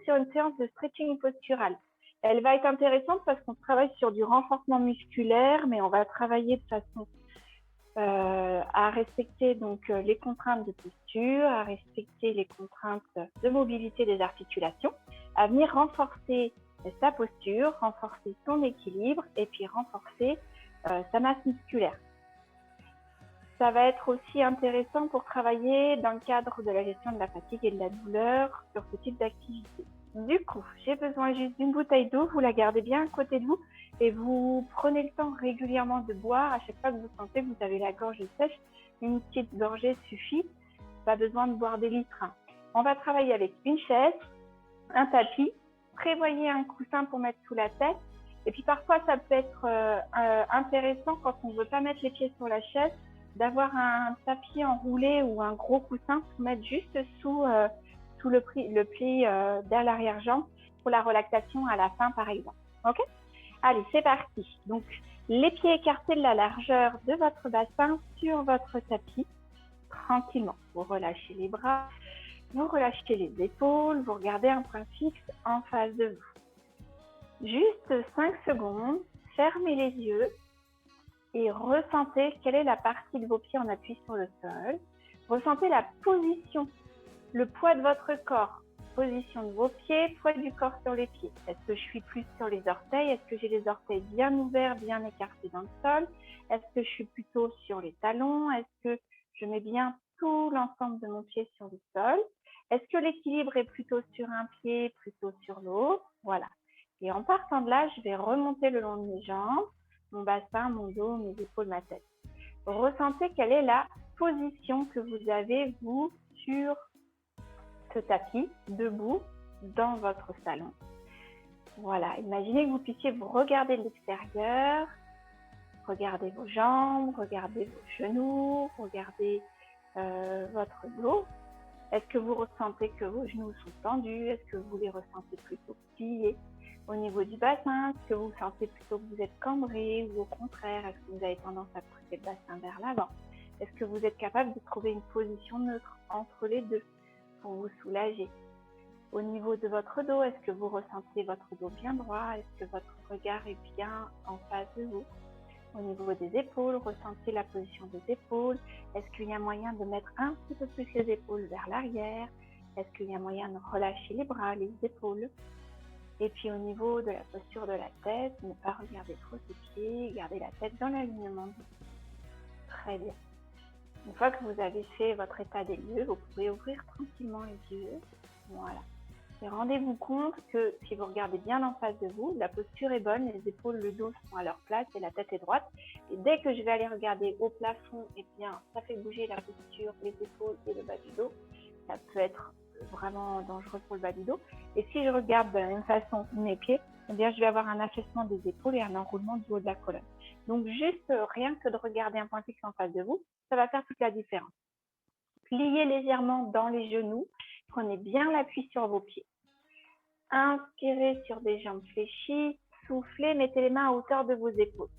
sur une séance de stretching postural. Elle va être intéressante parce qu'on travaille sur du renforcement musculaire, mais on va travailler de façon à respecter donc les contraintes de posture, à respecter les contraintes de mobilité des articulations, à venir renforcer sa posture, renforcer son équilibre et puis renforcer sa masse musculaire. Ça va être aussi intéressant pour travailler dans le cadre de la gestion de la fatigue et de la douleur sur ce type d'activité. Du coup, j'ai besoin juste d'une bouteille d'eau, vous la gardez bien à côté de vous et vous prenez le temps régulièrement de boire. À chaque fois que vous sentez que vous avez la gorge sèche, une petite gorgée suffit, pas besoin de boire des litres. On va travailler avec une chaise, un tapis, prévoyez un coussin pour mettre sous la tête. Et puis parfois, ça peut être intéressant quand on ne veut pas mettre les pieds sur la chaise, d'avoir un tapis enroulé ou un gros coussin pour mettre juste sous le pli derrière l'arrière-jambe pour la relaxation à la fin, par exemple. Ok ? Allez, c'est parti. Donc, les pieds écartés de la largeur de votre bassin sur votre tapis, tranquillement. Vous relâchez les bras, vous relâchez les épaules, vous regardez un point fixe en face de vous. Juste 5 secondes, fermez les yeux et ressentez quelle est la partie de vos pieds en appui sur le sol. Ressentez la position, le poids de votre corps, position de vos pieds, poids du corps sur les pieds. Est-ce que je suis plus sur les orteils? Est-ce que j'ai les orteils bien ouverts, bien écartés dans le sol? Est-ce que je suis plutôt sur les talons? Est-ce que je mets bien tout l'ensemble de mon pied sur le sol? Est-ce que l'équilibre est plutôt sur un pied, plutôt sur l'autre? Voilà. Et en partant de là, je vais remonter le long de mes jambes, mon bassin, mon dos, mes épaules, ma tête. Ressentez quelle est la position que vous avez, vous, sur ce tapis, debout, dans votre salon. Voilà, imaginez que vous puissiez vous regarder de l'extérieur, regardez vos jambes, regardez vos genoux, regardez votre dos. Est-ce que vous ressentez que vos genoux sont tendus? Est-ce que vous les ressentez plutôt pliés? Au niveau du bassin, est-ce que vous sentez plutôt que vous êtes cambré ou au contraire, est-ce que vous avez tendance à pousser le bassin vers l'avant? Est-ce que vous êtes capable de trouver une position neutre entre les deux pour vous soulager? Au niveau de votre dos, est-ce que vous ressentez votre dos bien droit? Est-ce que votre regard est bien en face de vous? Au niveau des épaules, ressentez la position des épaules. Est-ce qu'il y a moyen de mettre un petit peu plus les épaules vers l'arrière? Est-ce qu'il y a moyen de relâcher les bras, les épaules? Et puis au niveau de la posture de la tête, ne pas regarder trop ses pieds, garder la tête dans l'alignement. Très bien. Une fois que vous avez fait votre état des lieux, vous pouvez ouvrir tranquillement les yeux. Voilà. Et rendez-vous compte que si vous regardez bien en face de vous, la posture est bonne, les épaules, le dos sont à leur place et la tête est droite. Et dès que je vais aller regarder au plafond, eh bien, ça fait bouger la posture, les épaules et le bas du dos. Ça peut être vraiment dangereux pour le bas du dos. Et si je regarde de la même façon mes pieds, eh bien, je vais avoir un affaissement des épaules et un enroulement du haut de la colonne. Donc, juste rien que de regarder un point fixe en face de vous, ça va faire toute la différence. Pliez légèrement dans les genoux, prenez bien l'appui sur vos pieds. Inspirez sur des jambes fléchies, soufflez, mettez les mains à hauteur de vos épaules.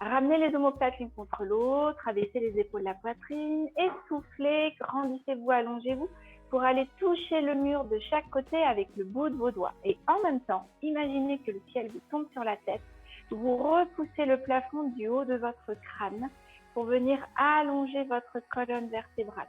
Ramenez les omoplates l'une contre l'autre, abaissez les épaules de la poitrine et soufflez, grandissez-vous, allongez-vous pour aller toucher le mur de chaque côté avec le bout de vos doigts. Et en même temps, imaginez que le ciel vous tombe sur la tête. Vous repoussez le plafond du haut de votre crâne pour venir allonger votre colonne vertébrale.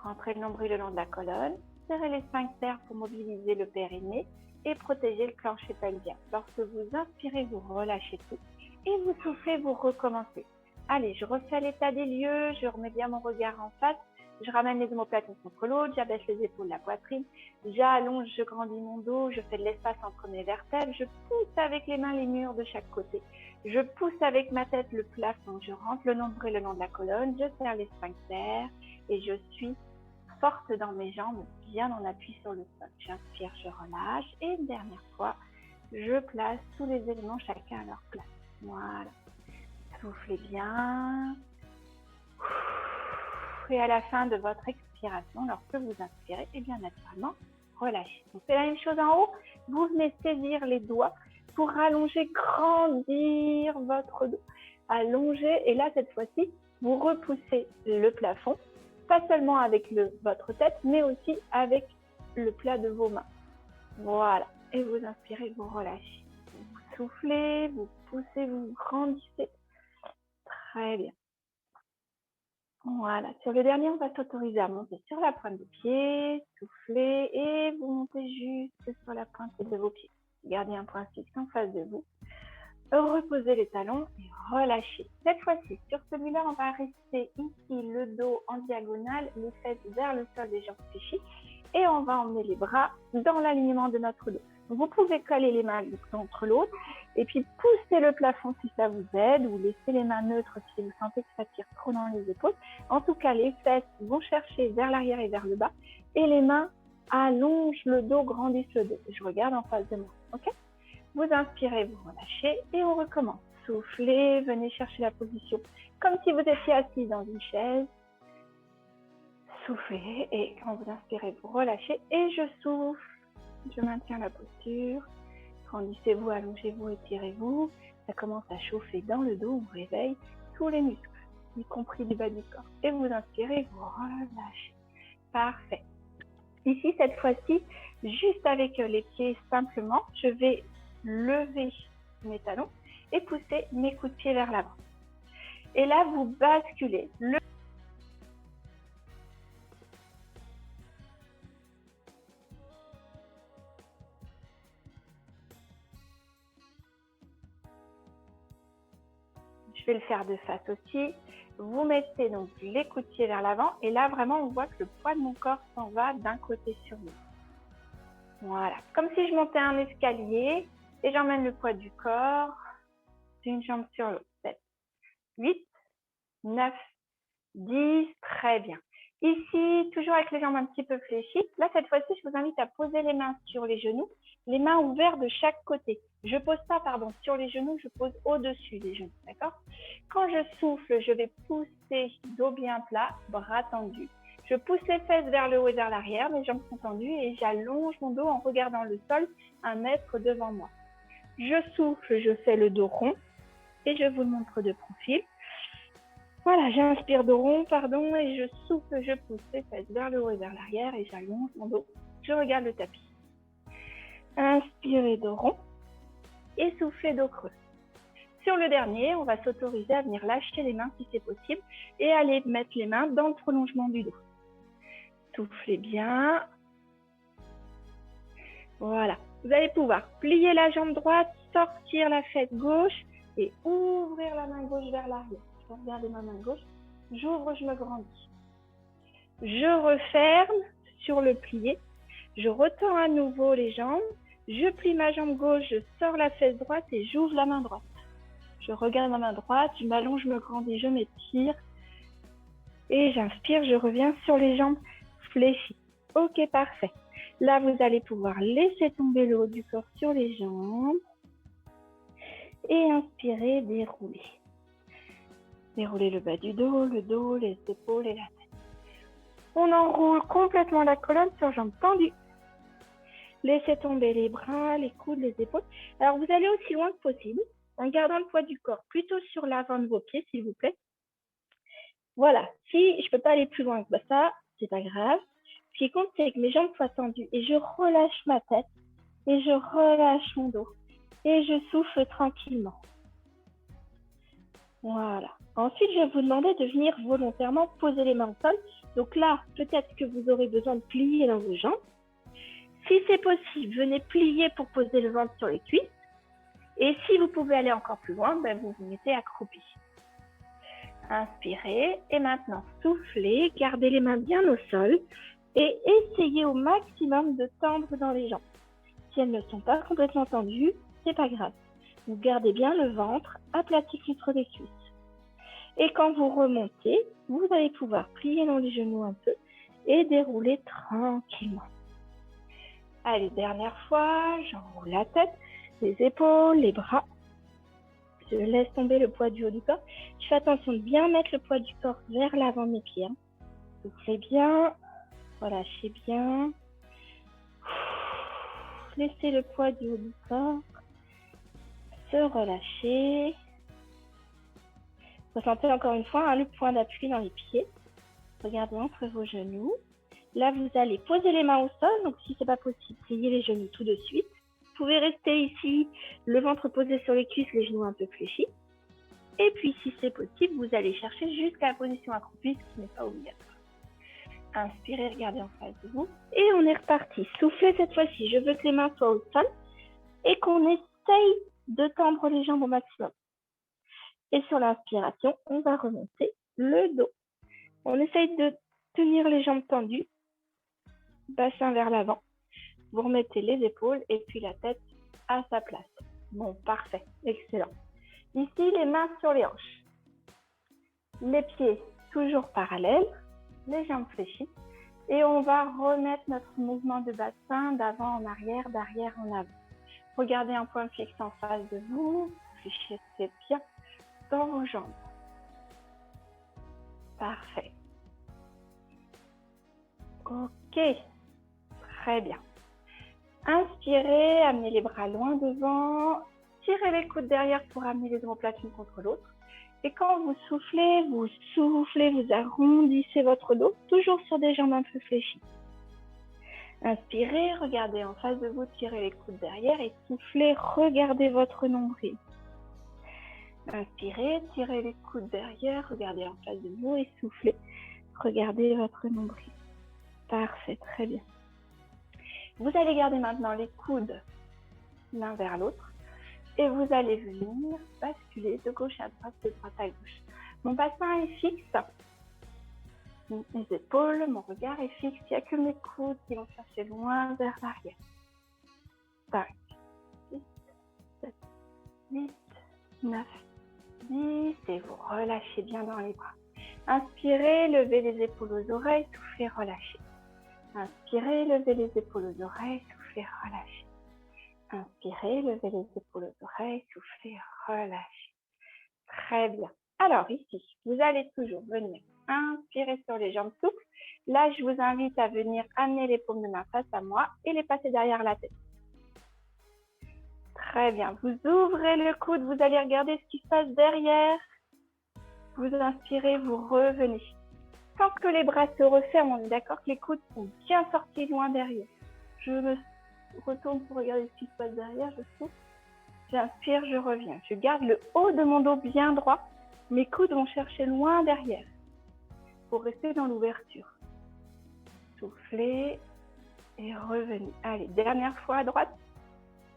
Rentrez le nombril le long de la colonne, serrez les sphincters pour mobiliser le périnée et protéger le plancher pelvien. Lorsque vous inspirez, vous relâchez tout et vous soufflez, vous recommencez. Allez, je refais l'état des lieux, je remets bien mon regard en face, je ramène les omoplates contre l'autre, j'abaisse les épaules, la poitrine, j'allonge, je grandis mon dos, je fais de l'espace entre mes vertèbres, je pousse avec les mains les murs de chaque côté. Je pousse avec ma tête le plafond, je rentre le nombril le long de la colonne, je serre les sphincters et je suis forte dans mes jambes, bien en appui sur le sol. J'inspire, je relâche et une dernière fois, je place tous les éléments chacun à leur place. Voilà. Soufflez bien. Et à la fin de votre expiration, lorsque vous inspirez, et bien naturellement, relâchez. Donc c'est la même chose en haut. Vous venez saisir les doigts pour allonger, grandir votre dos. Allonger, et là cette fois-ci, vous repoussez le plafond, pas seulement avec votre tête, mais aussi avec le plat de vos mains. Voilà. Et vous inspirez, vous relâchez. Vous soufflez, vous poussez, vous grandissez. Très bien. Voilà. Sur le dernier, on va s'autoriser à monter sur la pointe des pieds, souffler et vous montez juste sur la pointe de vos pieds. Gardez un point fixe en face de vous. Reposez les talons et relâchez. Cette fois-ci, sur celui-là, on va rester ici, le dos en diagonale, les fesses vers le sol des jambes fléchies et on va emmener les bras dans l'alignement de notre dos. Vous pouvez coller les mains l'une contre l'autre et puis pousser le plafond si ça vous aide ou laisser les mains neutres si vous sentez que ça tire trop dans les épaules. En tout cas, les fesses vont chercher vers l'arrière et vers le bas et les mains allongent le dos, grandissent le dos. Je regarde en face de moi, ok ? Vous inspirez, vous relâchez et on recommence. Soufflez, venez chercher la position comme si vous étiez assis dans une chaise. Soufflez et quand vous inspirez, vous relâchez et je souffle. Je maintiens la posture. Grandissez-vous, allongez-vous, étirez-vous. Ça commence à chauffer dans le dos, on réveille tous les muscles, y compris du bas du corps. Et vous inspirez, vous relâchez. Parfait. Ici, cette fois-ci, juste avec les pieds simplement, je vais lever mes talons et pousser mes coups de pied vers l'avant. Et là, vous basculez. Je vais le faire de face aussi. Vous mettez donc les coups de pied vers l'avant et là, vraiment, on voit que le poids de mon corps s'en va d'un côté sur l'autre. Voilà, comme si je montais un escalier et j'emmène le poids du corps d'une jambe sur l'autre. 7, 8, 9, 10, très bien. Ici, toujours avec les jambes un petit peu fléchies. Là, cette fois-ci, je vous invite à poser les mains sur les genoux, les mains ouvertes de chaque côté. Je pose pas, sur les genoux, je pose au-dessus des genoux, d'accord ? Quand je souffle, je vais pousser dos bien plat, bras tendus. Je pousse les fesses vers le haut et vers l'arrière, mes jambes sont tendues et j'allonge mon dos en regardant le sol 1 mètre devant moi. Je souffle, je fais le dos rond et je vous le montre de profil. Voilà, j'inspire de rond, et je souffle, je pousse les fesses vers le haut et vers l'arrière et j'allonge mon dos. Je regarde le tapis. Inspirez de rond et soufflez dos creux. Sur le dernier, on va s'autoriser à venir lâcher les mains si c'est possible et aller mettre les mains dans le prolongement du dos. Soufflez bien. Voilà. Vous allez pouvoir plier la jambe droite, sortir la fesse gauche et ouvrir la main gauche vers l'arrière. Je regarde ma main gauche. J'ouvre, je me grandis. Je referme sur le plié. Je retends à nouveau les jambes. Je plie ma jambe gauche, je sors la fesse droite et j'ouvre la main droite. Je regarde ma main droite, je m'allonge, je me grandis, je m'étire. Et j'inspire, je reviens sur les jambes fléchies. Ok, parfait. Là, vous allez pouvoir laisser tomber le haut du corps sur les jambes. Et inspirer, dérouler. Dérouler le bas du dos, les épaules et la tête. On enroule complètement la colonne sur jambes tendues. Laissez tomber les bras, les coudes, les épaules. Alors, vous allez aussi loin que possible, en gardant le poids du corps plutôt sur l'avant de vos pieds, s'il vous plaît. Voilà. Si je ne peux pas aller plus loin que ça, c'est pas grave. Ce qui compte, c'est que mes jambes soient tendues et je relâche ma tête et je relâche mon dos et je souffle tranquillement. Voilà. Ensuite, je vais vous demander de venir volontairement poser les mains au sol. Donc là, peut-être que vous aurez besoin de plier dans vos jambes. Si c'est possible, venez plier pour poser le ventre sur les cuisses. Et si vous pouvez aller encore plus loin, vous vous mettez accroupi. Inspirez et maintenant soufflez, gardez les mains bien au sol et essayez au maximum de tendre dans les jambes. Si elles ne sont pas complètement tendues, c'est pas grave. Vous gardez bien le ventre aplati contre les cuisses. Et quand vous remontez, vous allez pouvoir plier dans les genoux un peu et dérouler tranquillement. Allez, dernière fois, j'enroule la tête, les épaules, les bras. Je laisse tomber le poids du haut du corps. Je fais attention de bien mettre le poids du corps vers l'avant de mes pieds. Soufflez bien, relâchez bien. Laissez le poids du haut du corps se relâcher. Ressentez encore une fois le point d'appui dans les pieds. Regardez entre vos genoux. Là, vous allez poser les mains au sol. Donc, si ce n'est pas possible, pliez les genoux tout de suite. Vous pouvez rester ici, le ventre posé sur les cuisses, les genoux un peu fléchis. Et puis, si c'est possible, vous allez chercher jusqu'à la position accroupie, ce qui n'est pas obligatoire. Inspirez, regardez en face de vous. Et on est reparti. Soufflez cette fois-ci. Je veux que les mains soient au sol et qu'on essaye de tendre les jambes au maximum. Et sur l'inspiration, on va remonter le dos. On essaye de tenir les jambes tendues, bassin vers l'avant. Vous remettez les épaules et puis la tête à sa place. Bon, parfait, excellent. Ici, les mains sur les hanches. Les pieds toujours parallèles, les jambes fléchies. Et on va remettre notre mouvement de bassin d'avant en arrière, d'arrière en avant. Regardez un point fixe en face de vous. Fléchissez bien dans vos jambes. Parfait. Ok, très bien. Inspirez, amenez les bras loin devant. Tirez les coudes derrière pour amener les omoplates l'une contre l'autre. Et quand vous soufflez, vous arrondissez votre dos, toujours sur des jambes un peu fléchies. Inspirez, regardez en face de vous, tirez les coudes derrière et soufflez, regardez votre nombril. Inspirez, tirez les coudes derrière, regardez en face de vous et soufflez, regardez votre nombril. Parfait, très bien. Vous allez garder maintenant les coudes l'un vers l'autre. Et vous allez venir basculer de gauche à droite, de droite à gauche. Mon bassin est fixe. Mes épaules, mon regard est fixe. Il n'y a que mes coudes qui vont chercher loin vers l'arrière. 5, 6, 7, 8, 9, 10. Et vous relâchez bien dans les bras. Inspirez, levez les épaules aux oreilles, soufflez, relâchez. Inspirez, levez les épaules aux oreilles, soufflez, relâchez. Inspirez, levez les épaules aux oreilles, soufflez, relâchez. Très bien. Alors ici, vous allez toujours venir inspirer sur les jambes souples. Là, je vous invite à venir amener les paumes de main face à moi et les passer derrière la tête. Très bien. Vous ouvrez le coude, vous allez regarder ce qui se passe derrière. Vous inspirez, vous revenez. Tant que les bras se referment, on est d'accord que les coudes sont bien sortis loin derrière. Je me retourne pour regarder ce qui se passe derrière, je souffle. J'inspire, je reviens. Je garde le haut de mon dos bien droit. Mes coudes vont chercher loin derrière pour rester dans l'ouverture. Soufflez et revenez. Allez, dernière fois à droite.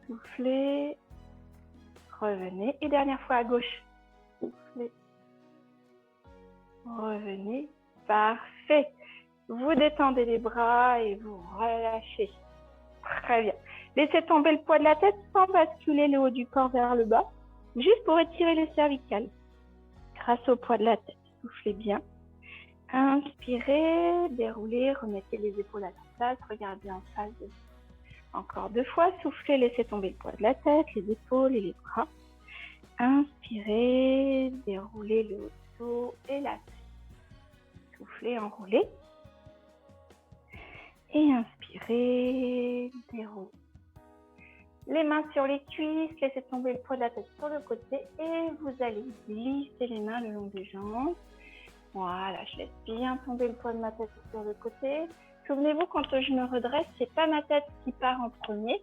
Soufflez, revenez. Et dernière fois à gauche. Soufflez, revenez. Parfait. Vous détendez les bras et vous relâchez. Très bien. Laissez tomber le poids de la tête sans basculer le haut du corps vers le bas, juste pour étirer les cervicales. Grâce au poids de la tête. Soufflez bien. Inspirez, déroulez, remettez les épaules à la place, regardez en face de vous. Encore 2 fois, soufflez, laissez tomber le poids de la tête, les épaules et les bras. Inspirez, déroulez le haut du dos et la tête. Soufflez, enroulez. Et inspirez, déroulez. Les mains sur les cuisses, laissez tomber le poids de la tête sur le côté et vous allez glisser les mains le long des jambes. Voilà, je laisse bien tomber le poids de ma tête sur le côté. Souvenez-vous, quand je me redresse, c'est pas ma tête qui part en premier,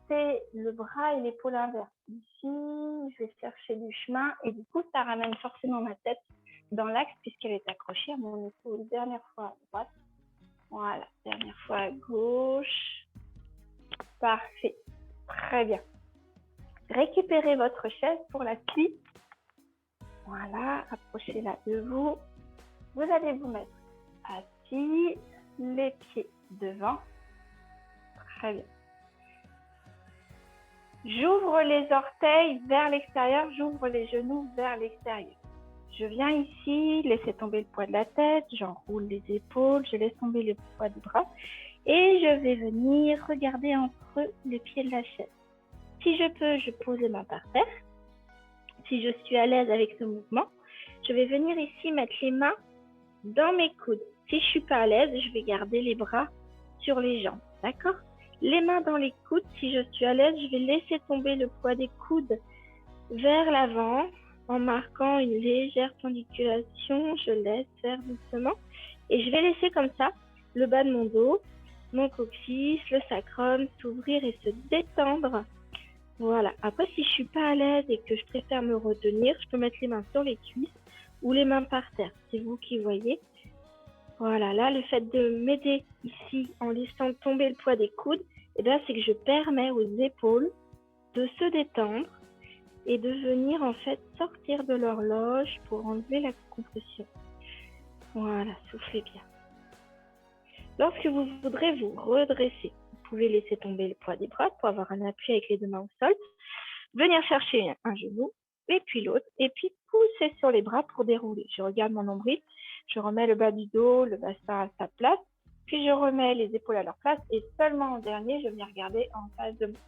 c'est le bras et l'épaule inverse. Ici, je vais chercher du chemin et du coup, ça ramène forcément ma tête dans l'axe puisqu'elle est accrochée à mon épaule. Dernière fois à droite. Voilà, dernière fois à gauche. Parfait. Très bien. Récupérez votre chaise pour la suite. Voilà, approchez-la de vous. Vous allez vous mettre assis, les pieds devant. Très bien. J'ouvre les orteils vers l'extérieur, j'ouvre les genoux vers l'extérieur. Je viens ici, laissez tomber le poids de la tête, j'enroule les épaules, je laisse tomber le poids du bras et je vais venir regarder entre les pieds de la chaise. Si je peux, je pose les mains par terre. Si je suis à l'aise avec ce mouvement, je vais venir ici mettre les mains dans mes coudes. Si je ne suis pas à l'aise, je vais garder les bras sur les jambes. D'accord ? Les mains dans les coudes. Si je suis à l'aise, je vais laisser tomber le poids des coudes vers l'avant en marquant une légère pendiculation. Je laisse faire doucement et je vais laisser comme ça le bas de mon dos, mon coccyx, le sacrum, s'ouvrir et se détendre. Voilà. Après, si je suis pas à l'aise et que je préfère me retenir, je peux mettre les mains sur les cuisses ou les mains par terre. C'est vous qui voyez. Voilà. Là, le fait de m'aider ici en laissant tomber le poids des coudes, c'est que je permets aux épaules de se détendre et de venir en fait sortir de l'horloge pour enlever la compression. Voilà, soufflez bien. Lorsque vous voudrez vous redresser, vous pouvez laisser tomber le poids des bras pour avoir un appui avec les deux mains au sol, venir chercher un genou et puis l'autre, et puis pousser sur les bras pour dérouler. Je regarde mon nombril, je remets le bas du dos, le bassin à sa place, puis je remets les épaules à leur place et seulement en dernier, je viens regarder en face de moi.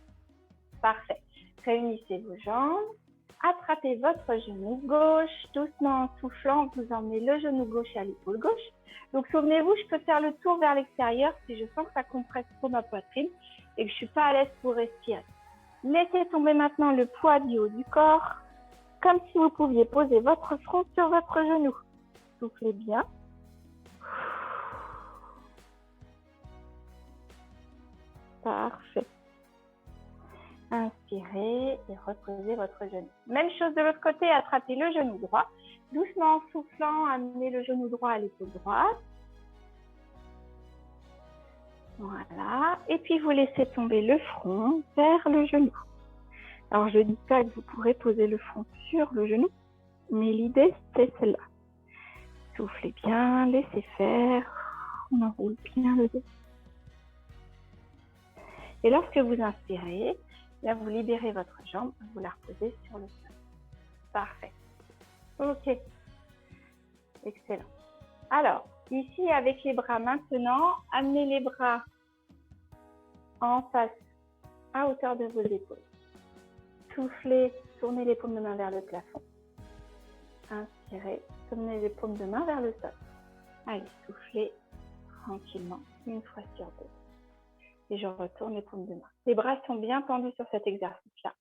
Parfait. Réunissez vos jambes, attrapez votre genou gauche, doucement en soufflant, vous emmenez le genou gauche à l'épaule gauche. Donc souvenez-vous, je peux faire le tour vers l'extérieur si je sens que ça compresse trop ma poitrine et que je ne suis pas à l'aise pour respirer. Laissez tomber maintenant le poids du haut du corps, comme si vous pouviez poser votre front sur votre genou. Soufflez bien. Parfait. Inspirez et reposez votre genou. Même chose de l'autre côté, attrapez le genou droit. Doucement en soufflant, amenez le genou droit à l'épaule droite. Voilà. Et puis vous laissez tomber le front vers le genou. Alors je ne dis pas que vous pourrez poser le front sur le genou, mais l'idée c'est celle-là. Soufflez bien, laissez faire. On enroule bien le dos. Et lorsque vous inspirez, là, vous libérez votre jambe, vous la reposez sur le sol. Parfait. Ok. Excellent. Alors, ici, avec les bras maintenant, amenez les bras en face, à hauteur de vos épaules. Soufflez, tournez les paumes de main vers le plafond. Inspirez, tournez les paumes de main vers le sol. Allez, soufflez tranquillement, une fois sur deux. Et je retourne les paumes de main. Les bras sont bien tendus sur cet exercice-là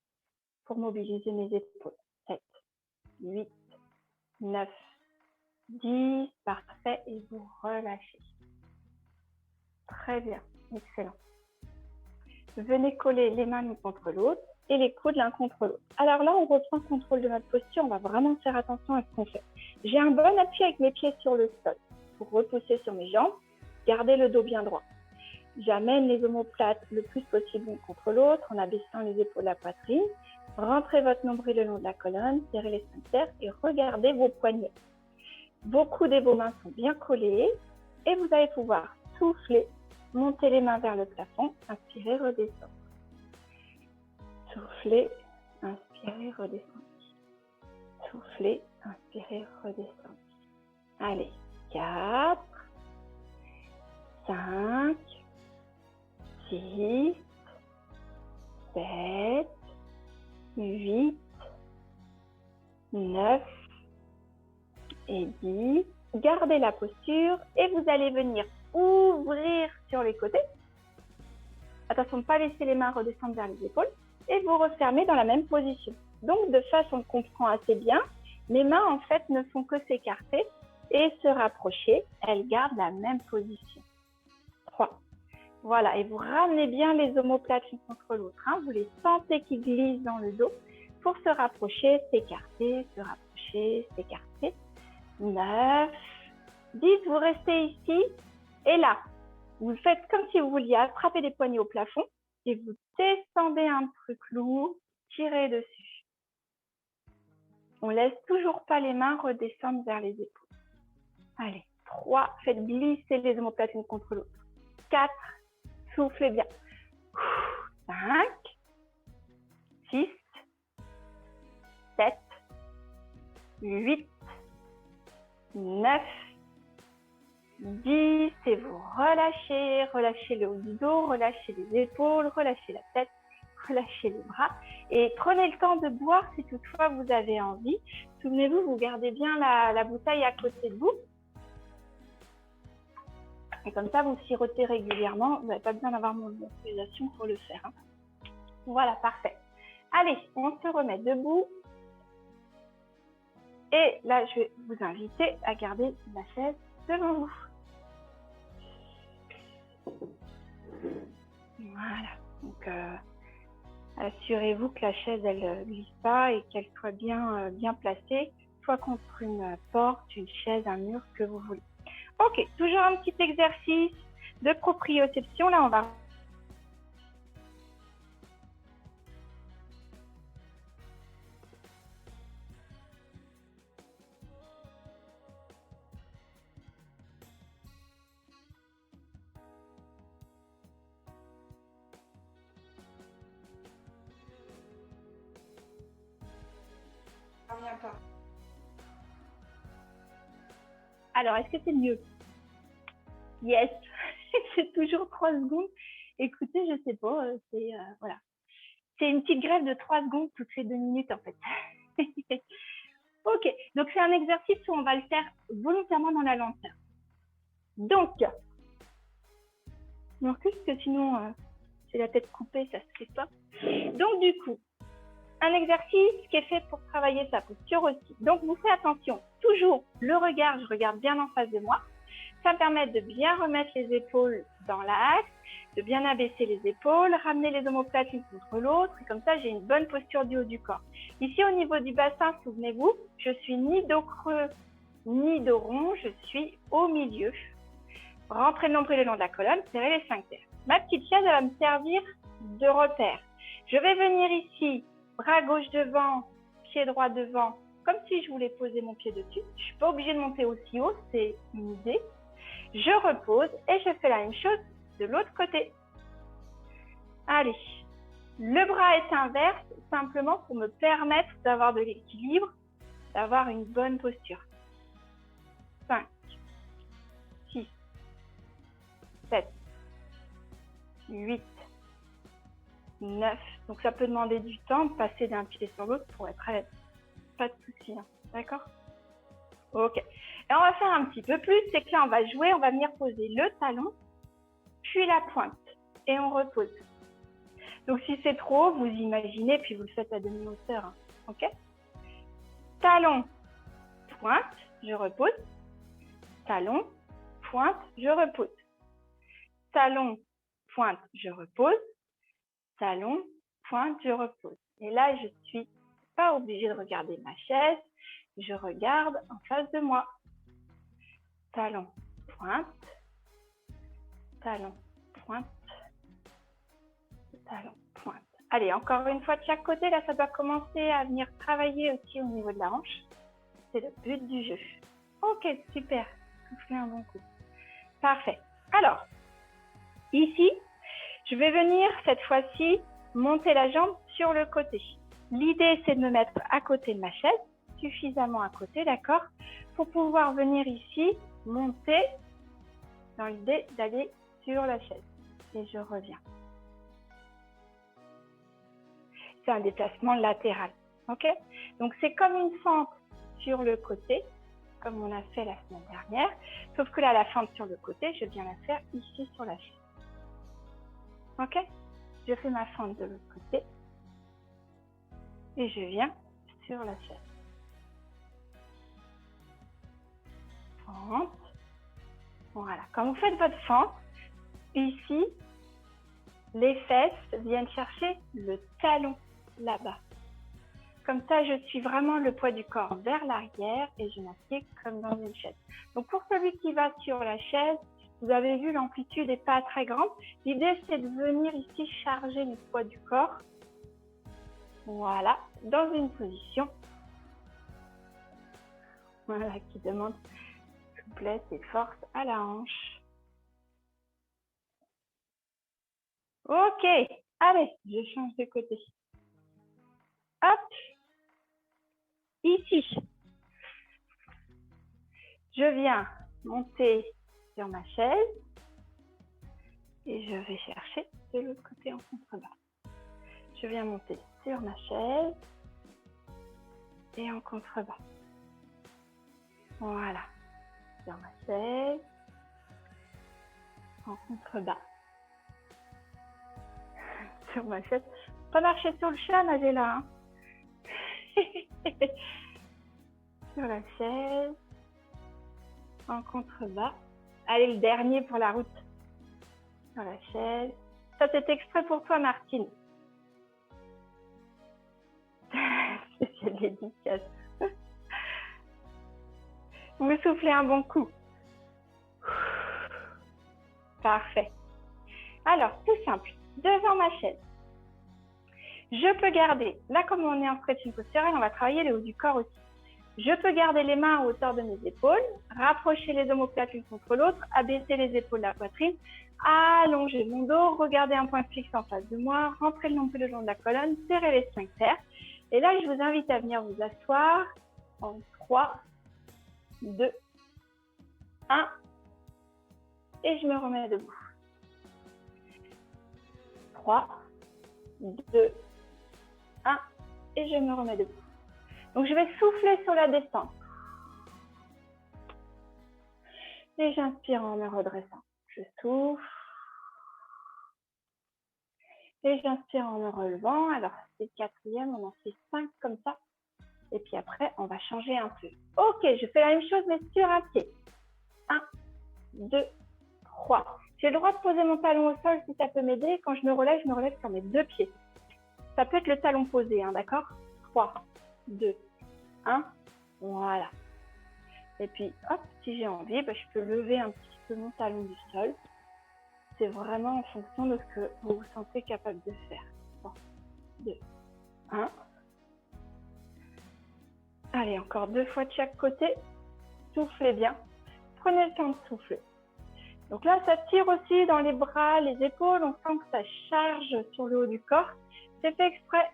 pour mobiliser mes épaules. 7, 8, 9, 10, parfait, et vous relâchez. Très bien, excellent. Venez coller les mains l'une contre l'autre et les coudes l'un contre l'autre. Alors là, on reprend le contrôle de notre posture, on va vraiment faire attention à ce qu'on fait. J'ai un bon appui avec mes pieds sur le sol pour repousser sur mes jambes, garder le dos bien droit. J'amène les omoplates le plus possible l'une contre l'autre en abaissant les épaules à la poitrine. Rentrez votre nombril le long de la colonne, serrez les sphincters et regardez vos poignets. Vos coudes et vos mains sont bien collés et vous allez pouvoir souffler, monter les mains vers le plafond, inspirez, redescendre. Soufflez, inspirez, redescendez. Soufflez, inspirez, redescendez. Allez, 4, 5, 6, 7, 8, 9 et 10. Gardez la posture et vous allez venir ouvrir sur les côtés. Attention de ne pas laisser les mains redescendre vers les épaules et vous refermez dans la même position. Donc de façon qu'on comprend assez bien, mes mains en fait ne font que s'écarter et se rapprocher. Elles gardent la même position. 3. Voilà, et vous ramenez bien les omoplates l'une contre l'autre. Vous les sentez qui glissent dans le dos pour se rapprocher, s'écarter, se rapprocher, s'écarter. 9, 10, vous restez ici et là. Vous faites comme si vous vouliez attraper des poignets au plafond et vous descendez un truc lourd, tirez dessus. On ne laisse toujours pas les mains redescendre vers les épaules. Allez, 3, faites glisser les omoplates l'une contre l'autre. 4, soufflez bien. 5, 6, 7, 8, 9, 10 et vous relâchez, relâchez le haut du dos, relâchez les épaules, relâchez la tête, relâchez les bras et prenez le temps de boire si toutefois vous avez envie. Souvenez-vous, vous gardez bien la bouteille à côté de vous. Et comme ça, vous sirotez régulièrement. Vous n'avez pas besoin d'avoir mon autorisation pour le faire. Voilà, parfait. Allez, on se remet debout. Et là, je vais vous inviter à garder la chaise devant vous. Voilà. Donc, assurez-vous que la chaise, elle ne glisse pas et qu'elle soit bien placée, soit contre une porte, une chaise, un mur, que vous voulez. Ok, toujours un petit exercice de proprioception. Là, on va... Alors, est-ce que c'est mieux? Yes, c'est toujours 3 secondes. Écoutez, je sais pas, voilà. C'est une petite grève de 3 secondes toutes les 2 minutes en fait. Ok, donc c'est un exercice où on va le faire volontairement dans la lenteur. Donc, parce que sinon, j'ai la tête coupée, ça se fait pas. Donc du coup, un exercice qui est fait pour travailler sa posture aussi. Donc vous faites attention, toujours le regard, je regarde bien en face de moi. Ça me permet de bien remettre les épaules dans l'axe, de bien abaisser les épaules, ramener les omoplates l'une contre l'autre, et comme ça j'ai une bonne posture du haut du corps. Ici au niveau du bassin, souvenez-vous, je suis ni dos creux ni dos rond, je suis au milieu. Rentrez le nombril le long de la colonne, serrez les sphincters. Ma petite chaise, elle va me servir de repère. Je vais venir ici, bras gauche devant, pied droit devant, comme si je voulais poser mon pied dessus. Je ne suis pas obligée de monter aussi haut, c'est une idée. Je repose et je fais la même chose de l'autre côté. Allez, le bras est inverse, simplement pour me permettre d'avoir de l'équilibre, d'avoir une bonne posture. 5, 6, 7, 8, 9. Donc ça peut demander du temps de passer d'un pied sur l'autre pour être à l'aise. Pas de souci, hein. D'accord? Ok. Et on va faire un petit peu plus, c'est que là on va jouer, on va venir poser le talon, puis la pointe, et on repose. Donc si c'est trop, vous imaginez, puis vous le faites à demi-hauteur, hein. Ok? Talon, pointe, je repose. Talon, pointe, je repose. Talon, pointe, je repose. Talon, pointe, je repose. Et là, je ne suis pas obligée de regarder ma chaise, je regarde en face de moi. Talon, pointe, talon, pointe, talon, pointe. Allez, encore une fois de chaque côté, là, ça doit commencer à venir travailler aussi au niveau de la hanche. C'est le but du jeu. Ok, super. Soufflez un bon coup. Parfait. Alors, ici, je vais venir cette fois-ci monter la jambe sur le côté. L'idée, c'est de me mettre à côté de ma chaise, suffisamment à côté, d'accord, pour pouvoir venir ici monter dans l'idée d'aller sur la chaise. Et je reviens. C'est un déplacement latéral. Ok? Donc, c'est comme une fente sur le côté, comme on a fait la semaine dernière, sauf que là, la fente sur le côté, je viens la faire ici sur la chaise. Ok? Je fais ma fente de l'autre côté et je viens sur la chaise. Fente. Voilà. Quand vous faites votre fente, ici, les fesses viennent chercher le talon là-bas. Comme ça, je suis vraiment le poids du corps vers l'arrière et je m'assieds comme dans une chaise. Donc, pour celui qui va sur la chaise, vous avez vu, l'amplitude n'est pas très grande. L'idée, c'est de venir ici charger le poids du corps. Voilà, dans une position voilà, qui demande souplesse et force à la hanche. Ok, allez, je change de côté. Hop, ici, je viens monter sur ma chaise et je vais chercher de l'autre côté en contrebas. Je viens monter sur ma chaise et en contrebas. Voilà, sur ma chaise, en contrebas. Sur ma chaise. Pas marcher sur le chat, Nagella. Hein. Sur la chaise, en contrebas. Allez, le dernier pour la route. Sur la chaise. Ça, c'est exprès pour toi, Martine. Spécial dédicace. Vous soufflez un bon coup. Parfait. Alors, tout simple. Devant ma chaise. Je peux garder, là comme on est en stretching posturel, on va travailler le haut du corps aussi. Je peux garder les mains à hauteur de mes épaules, rapprocher les omoplates l'une contre l'autre, abaisser les épaules de la poitrine, allonger mon dos, regarder un point fixe en face de moi, rentrer le nombril le long de la colonne, serrer les sphincters. Et là, je vous invite à venir vous asseoir en 3, 2, 1. Et je me remets debout. 3, 2, 1. Et je me remets debout. Donc, je vais souffler sur la descente. Et j'inspire en me redressant. Je souffle. Et j'inspire en me relevant. Alors, c'est le quatrième, on en fait 5 comme ça. Et puis après, on va changer un peu. Ok, je fais la même chose, mais sur un pied. 1, 2, 3. J'ai le droit de poser mon talon au sol si ça peut m'aider. Quand je me relève sur mes 2 pieds. Ça peut être le talon posé, hein, d'accord? 3, 2, 1. Voilà. Et puis, hop, si j'ai envie, je peux lever un petit peu mon talon du sol. C'est vraiment en fonction de ce que vous vous sentez capable de faire. 3, 2, 1. Allez, encore 2 fois de chaque côté. Soufflez bien. Prenez le temps de souffler. Donc là, ça tire aussi dans les bras, les épaules. On sent que ça charge sur le haut du corps. C'est fait exprès.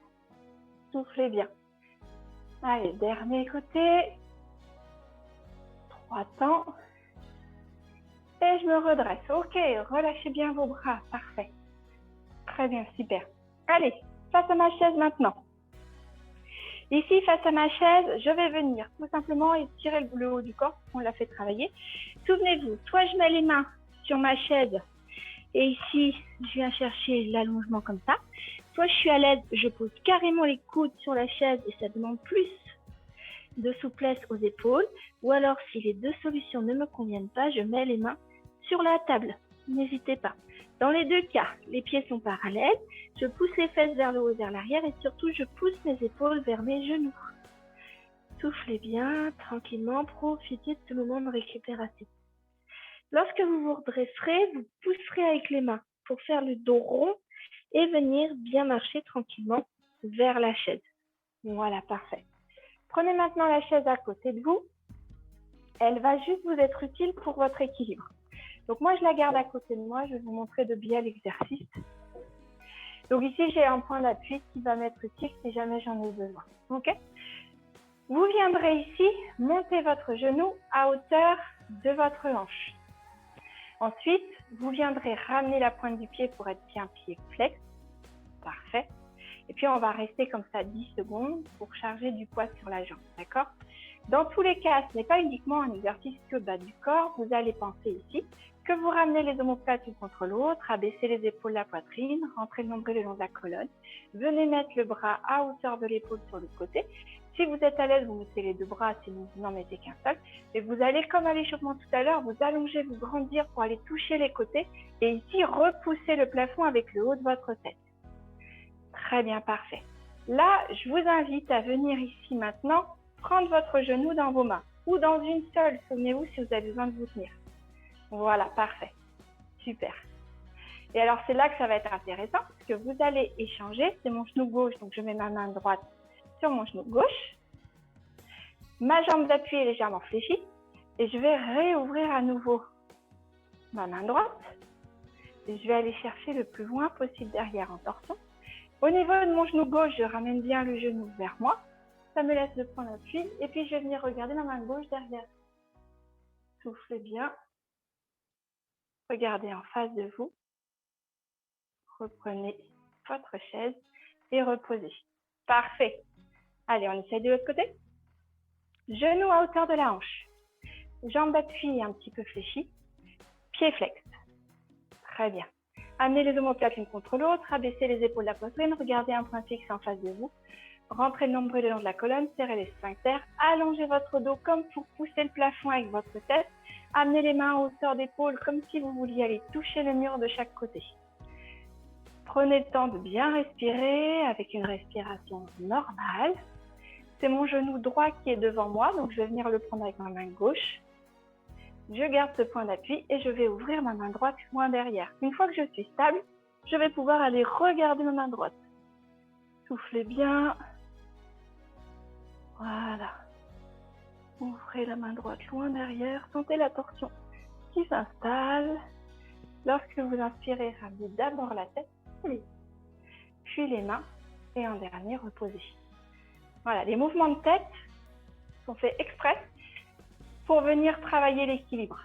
Soufflez bien. Allez, dernier côté. 3 temps. Et je me redresse. Ok, relâchez bien vos bras. Parfait. Très bien, super. Allez, face à ma chaise maintenant. Ici, face à ma chaise, je vais venir tout simplement étirer le haut du corps. On l'a fait travailler. Souvenez-vous, soit je mets les mains sur ma chaise et ici, je viens chercher l'allongement comme ça. Soit je suis à l'aise, je pose carrément les coudes sur la chaise et ça demande plus de souplesse aux épaules. Ou alors, si les deux solutions ne me conviennent pas, je mets les mains sur la table. N'hésitez pas. Dans les deux cas, les pieds sont parallèles. Je pousse les fesses vers le haut et vers l'arrière et surtout, je pousse mes épaules vers mes genoux. Soufflez bien, tranquillement, profitez de ce moment de récupération. Lorsque vous vous redresserez, vous pousserez avec les mains pour faire le dos rond et venir bien marcher tranquillement vers la chaise. Voilà, parfait. Prenez maintenant la chaise à côté de vous. Elle va juste vous être utile pour votre équilibre. Donc moi, je la garde à côté de moi. Je vais vous montrer de bien l'exercice. Donc ici, j'ai un point d'appui qui va m'être utile si jamais j'en ai besoin. Ok ? Vous viendrez ici, monter votre genou à hauteur de votre hanche. Ensuite, vous viendrez ramener la pointe du pied pour être bien pied flex. Parfait. Et puis, on va rester comme ça 10 secondes pour charger du poids sur la jambe. D'accord ? Dans tous les cas, ce n'est pas uniquement un exercice que bas du corps. Vous allez penser ici que vous ramenez les omoplates l'une contre l'autre, abaissez les épaules de la poitrine, rentrez le nombril le long de la colonne. Venez mettre le bras à hauteur de l'épaule sur le côté. Si vous êtes à l'aise, vous mettez les deux bras, sinon vous n'en mettez qu'un seul. Et vous allez, comme à l'échauffement tout à l'heure, vous allonger, vous grandir pour aller toucher les côtés. Et ici, repousser le plafond avec le haut de votre tête. Très bien, parfait. Là, je vous invite à venir ici maintenant, prendre votre genou dans vos mains. Ou dans une seule, souvenez-vous si vous avez besoin de vous tenir. Voilà, parfait. Super. Et alors, c'est là que ça va être intéressant, parce que vous allez échanger. C'est mon genou gauche, donc je mets ma main droite sur mon genou gauche. Ma jambe d'appui est légèrement fléchie. Et je vais réouvrir à nouveau ma main droite. Et je vais aller chercher le plus loin possible derrière en torsion. Au niveau de mon genou gauche, je ramène bien le genou vers moi. Ça me laisse le point d'appui. Et puis, je vais venir regarder ma main gauche derrière. Soufflez bien. Regardez en face de vous. Reprenez votre chaise et reposez. Parfait. Allez, on essaye de l'autre côté. Genou à hauteur de la hanche. Jambe d'appui un petit peu fléchie. Pied flex. Très bien. Amenez les omoplates l'une contre l'autre. Abaissez les épaules de la poitrine. Regardez un point fixe en face de vous. Rentrez le nombril le long de la colonne. Serrez les sphincters. Allongez votre dos comme pour pousser le plafond avec votre tête. Amenez les mains à hauteur d'épaule comme si vous vouliez aller toucher le mur de chaque côté. Prenez le temps de bien respirer avec une respiration normale. C'est mon genou droit qui est devant moi, donc je vais venir le prendre avec ma main gauche. Je garde ce point d'appui et je vais ouvrir ma main droite loin derrière. Une fois que je suis stable, je vais pouvoir aller regarder ma main droite. Soufflez bien. Voilà. Ouvrez la main droite loin derrière. Sentez la torsion qui s'installe. Lorsque vous inspirez, ramenez d'abord la tête, puis les mains et en dernier, reposez. Voilà, les mouvements de tête sont faits exprès pour venir travailler l'équilibre.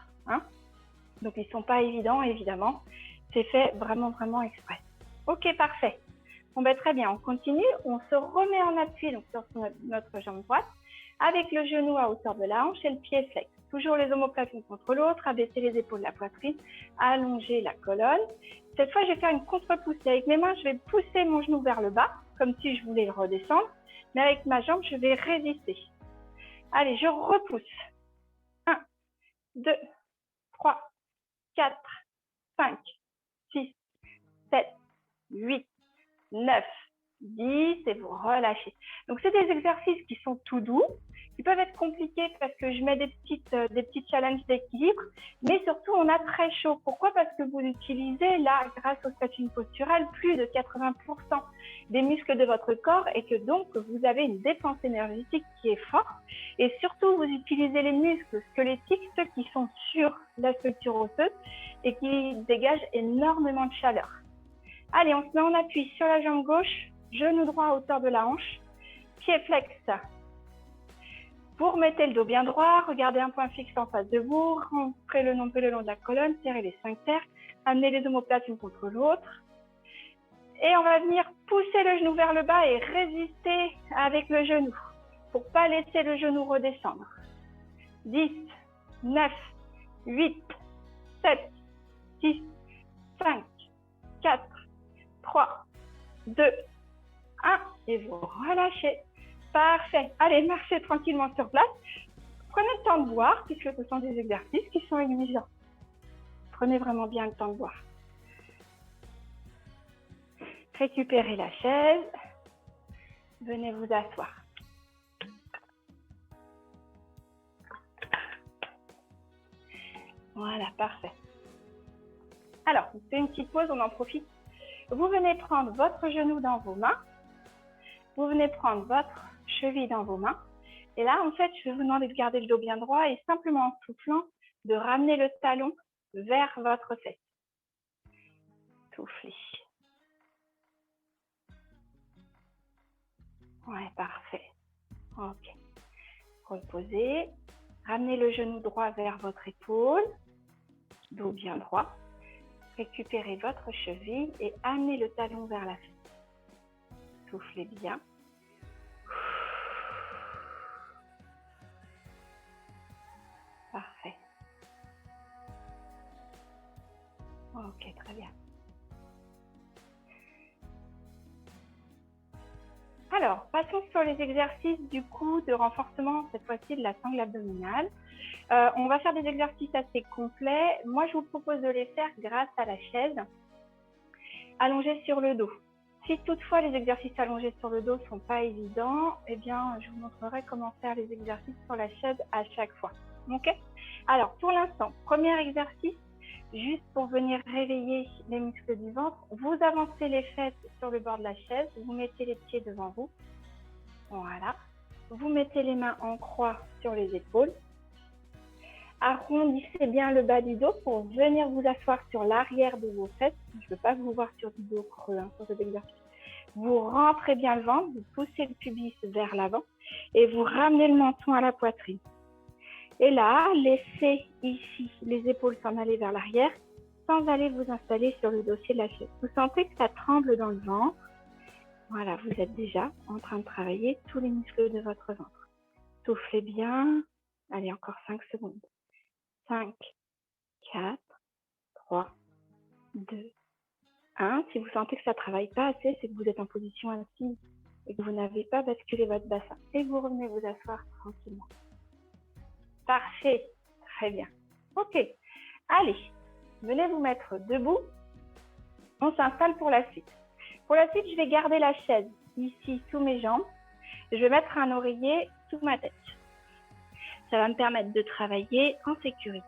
Donc, ils ne sont pas évidents, évidemment. C'est fait vraiment exprès. Ok, parfait. Bon, ben, très bien, on continue. On se remet en appui donc, sur notre jambe droite avec le genou à hauteur de la hanche et le pied flex. Toujours les omoplates l'une contre l'autre, abaisser les épaules de la poitrine, allonger la colonne. Cette fois, je vais faire une contre-poussée. Avec mes mains, je vais pousser mon genou vers le bas, comme si je voulais le redescendre. Mais avec ma jambe, je vais résister. Allez, je repousse. 1, 2, 3, 4, 5, 6, 7, 8, 9, 10 et vous relâchez. Donc, c'est des exercices qui sont tout doux, qui peuvent être compliqués parce que je mets des petits challenges d'équilibre, mais surtout, on a très chaud. Pourquoi? Parce que vous utilisez là, grâce au stretching postural, plus de 80% des muscles de votre corps et que donc, vous avez une dépense énergétique qui est forte et surtout, vous utilisez les muscles squelettiques, ceux qui sont sur la structure osseuse et qui dégagent énormément de chaleur. Allez, on se met en appui sur la jambe gauche, genou droit à hauteur de la hanche, pied flex. Vous remettez le dos bien droit, regardez un point fixe en face de vous, rentrez le nombril le long de la colonne, serrez les sphincters, amenez les omoplates l'une contre l'autre. Et on va venir pousser le genou vers le bas et résister avec le genou pour ne pas laisser le genou redescendre. 10, 9, 8, 7, 6, 5, 4, 3, 2, 1 et vous relâchez. Parfait. Allez, marchez tranquillement sur place. Prenez le temps de boire puisque ce sont des exercices qui sont exigeants. Prenez vraiment bien le temps de boire. Récupérez la chaise. Venez vous asseoir. Voilà, parfait. Alors, on fait une petite pause, on en profite. Vous venez prendre votre genou dans vos mains. Vous venez prendre votre cheville dans vos mains. Et là, en fait, je vais vous demander de garder le dos bien droit et simplement en soufflant, de ramener le talon vers votre fesse. Soufflez. Ouais, parfait. Ok. Reposez. Ramenez le genou droit vers votre épaule. Dos bien droit. Récupérez votre cheville et amenez le talon vers la fesse. Soufflez bien. Parfait. Ok, très bien. Alors, passons sur les exercices du coup de renforcement, cette fois-ci de la sangle abdominale. On va faire des exercices assez complets. Moi, je vous propose de les faire grâce à la chaise, allongée sur le dos. Si toutefois les exercices allongés sur le dos ne sont pas évidents, eh bien, je vous montrerai comment faire les exercices sur la chaise à chaque fois. Ok? Alors, pour l'instant, premier exercice, juste pour venir réveiller les muscles du ventre, vous avancez les fesses sur le bord de la chaise, vous mettez les pieds devant vous. Voilà. Vous mettez les mains en croix sur les épaules. Arrondissez bien le bas du dos pour venir vous asseoir sur l'arrière de vos fesses. Je ne veux pas vous voir sur du dos creux sur cet exercice. Vous rentrez bien le ventre, vous poussez le pubis vers l'avant et vous ramenez le menton à la poitrine. Et là, laissez ici les épaules s'en aller vers l'arrière sans aller vous installer sur le dossier de la chaise. Vous sentez que ça tremble dans le ventre. Voilà, vous êtes déjà en train de travailler tous les muscles de votre ventre. Soufflez bien. Allez, encore 5 secondes. 5, 4, 3, 2, 1. Si vous sentez que ça ne travaille pas assez, c'est que vous êtes en position assise et que vous n'avez pas basculé votre bassin. Et vous revenez vous asseoir tranquillement. Parfait. Très bien. Ok, allez, venez vous mettre debout. On s'installe pour la suite. Pour la suite, je vais garder la chaise ici sous mes jambes. Je vais mettre un oreiller sous ma tête. Ça va me permettre de travailler en sécurité.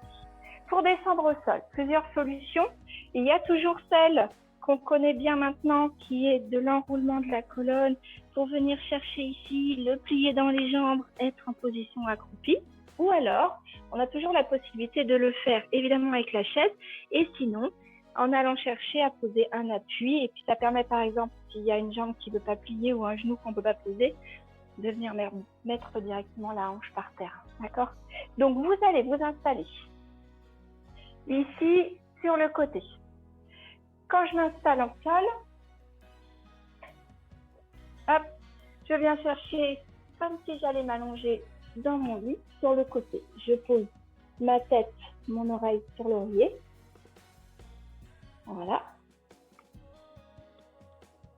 Pour descendre au sol, plusieurs solutions. Il y a toujours celle qu'on connaît bien maintenant, qui est de l'enroulement de la colonne pour venir chercher ici, le plier dans les jambes, être en position accroupie. Ou alors, on a toujours la possibilité de le faire évidemment avec la chaise et sinon, en allant chercher à poser un appui. Et puis ça permet par exemple, s'il y a une jambe qui ne peut pas plier ou un genou qu'on ne peut pas poser, de venir mettre directement la hanche par terre. D'accord? Donc vous allez vous installer ici sur le côté. Quand je m'installe en sol, hop, je viens chercher comme si j'allais m'allonger dans mon lit sur le côté. Je pose ma tête, mon oreille sur l'oreiller. Voilà.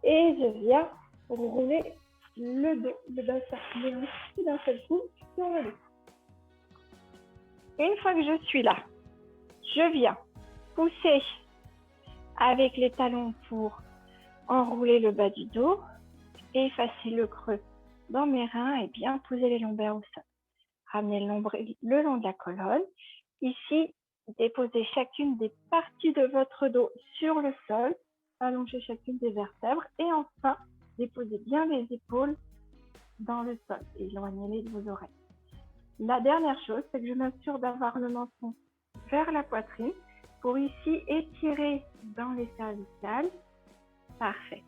Et je viens rouler le dos, le bassin, les hanches d'un seul coup sur le dos. Une fois que je suis là, je viens pousser avec les talons pour enrouler le bas du dos et effacer le creux dans mes reins et bien poser les lombaires au sol. Ramenez le nombril le long de la colonne. Ici, déposez chacune des parties de votre dos sur le sol. Allongez chacune des vertèbres. Et enfin, déposez bien les épaules dans le sol. Éloignez-les de vos oreilles. La dernière chose, c'est que je m'assure d'avoir le menton vers la poitrine pour ici étirer dans les cervicales. Parfait.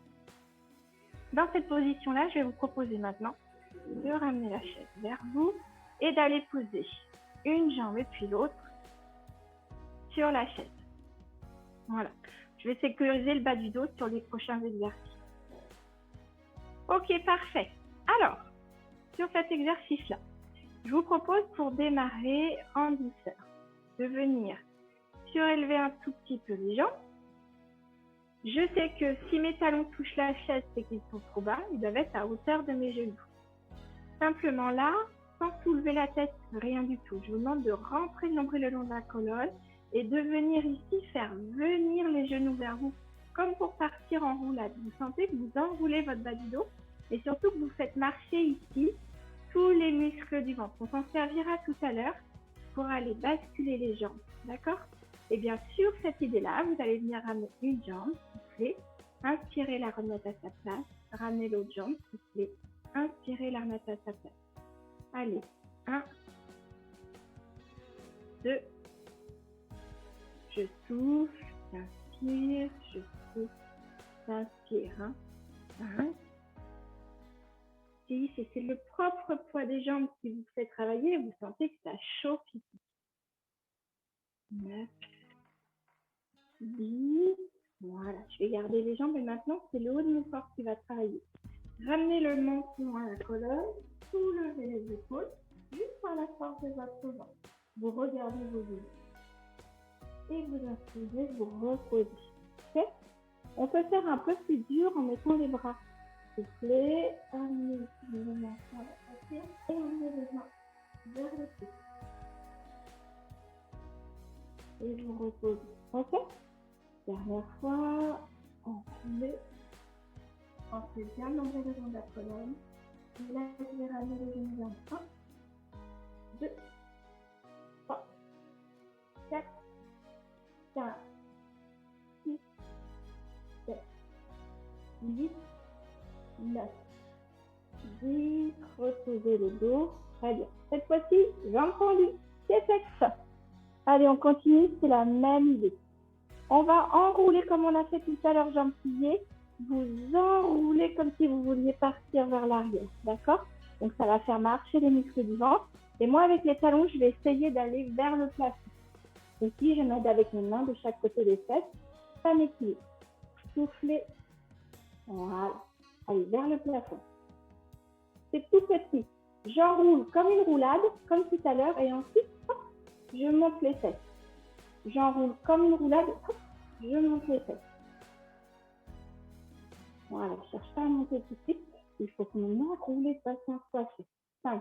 Dans cette position-là, je vais vous proposer maintenant de ramener la chaise vers vous et d'aller poser une jambe et puis l'autre sur la chaise. Voilà. Je vais sécuriser le bas du dos sur les prochains exercices. Ok, parfait. Alors, sur cet exercice-là, je vous propose pour démarrer en douceur de venir surélever un tout petit peu les jambes. Je sais que si mes talons touchent la chaise, c'est qu'ils sont trop bas, ils doivent être à hauteur de mes genoux. Simplement là, sans soulever la tête, rien du tout. Je vous demande de rentrer le nombril le long de la colonne et de venir ici faire venir les genoux vers vous, comme pour partir en roulade. Vous sentez que vous enroulez votre bas du dos et surtout que vous faites marcher ici tous les muscles du ventre. On s'en servira tout à l'heure pour aller basculer les jambes, d'accord? Et bien sur cette idée-là, vous allez venir ramener une jambe, souffler, inspirer, la remettre à sa place, ramener l'autre jambe, souffler, inspirer, la remettre à sa place. Allez, 1, 2, je souffle, j'inspire, je souffle, j'inspire. 1, 6, et c'est le propre poids des jambes qui vous fait travailler, vous sentez que ça chauffe ici. 9, 10, voilà, je vais garder les jambes et maintenant c'est le haut de mon corps qui va travailler. Ramenez le menton à la colonne, soulevez les épaules, juste par la force de votre ventre. Vous regardez vos yeux. Et vous inspirez, vous reposez. Okay? On peut faire un peu plus dur en mettant les bras. Soufflez, amenez les mains sur la poitrine et amenez les mains vers le pied. Et vous reposez. Ok? Dernière fois, enroulez. Ensuite, bien l'ombrelle le long de la colonne. Et là, je vais ramener les genoux vers 1, 2, 3, 4, 5, 6, 7, 8, 9, 10. Reposez le dos. Très bien. Cette fois-ci, jambes tendues. C'est fait. Allez, on continue. C'est la même idée. On va enrouler comme on a fait tout à l'heure, jambes pliées. Vous enroulez comme si vous vouliez partir vers l'arrière. D'accord? Donc, ça va faire marcher les muscles du ventre. Et moi, avec les talons, je vais essayer d'aller vers le plafond. Ici, je m'aide avec mes mains de chaque côté des fesses. Ça m'équilibre. Soufflez. Voilà. Allez, vers le plafond. C'est tout petit. J'enroule comme une roulade, comme tout à l'heure. Et ensuite, hop, je monte les fesses. J'enroule comme une roulade. Hop, je monte les fesses. Voilà, je ne cherche pas à monter tout de suite. Il faut que mon enroulé de façon coiffée. 5.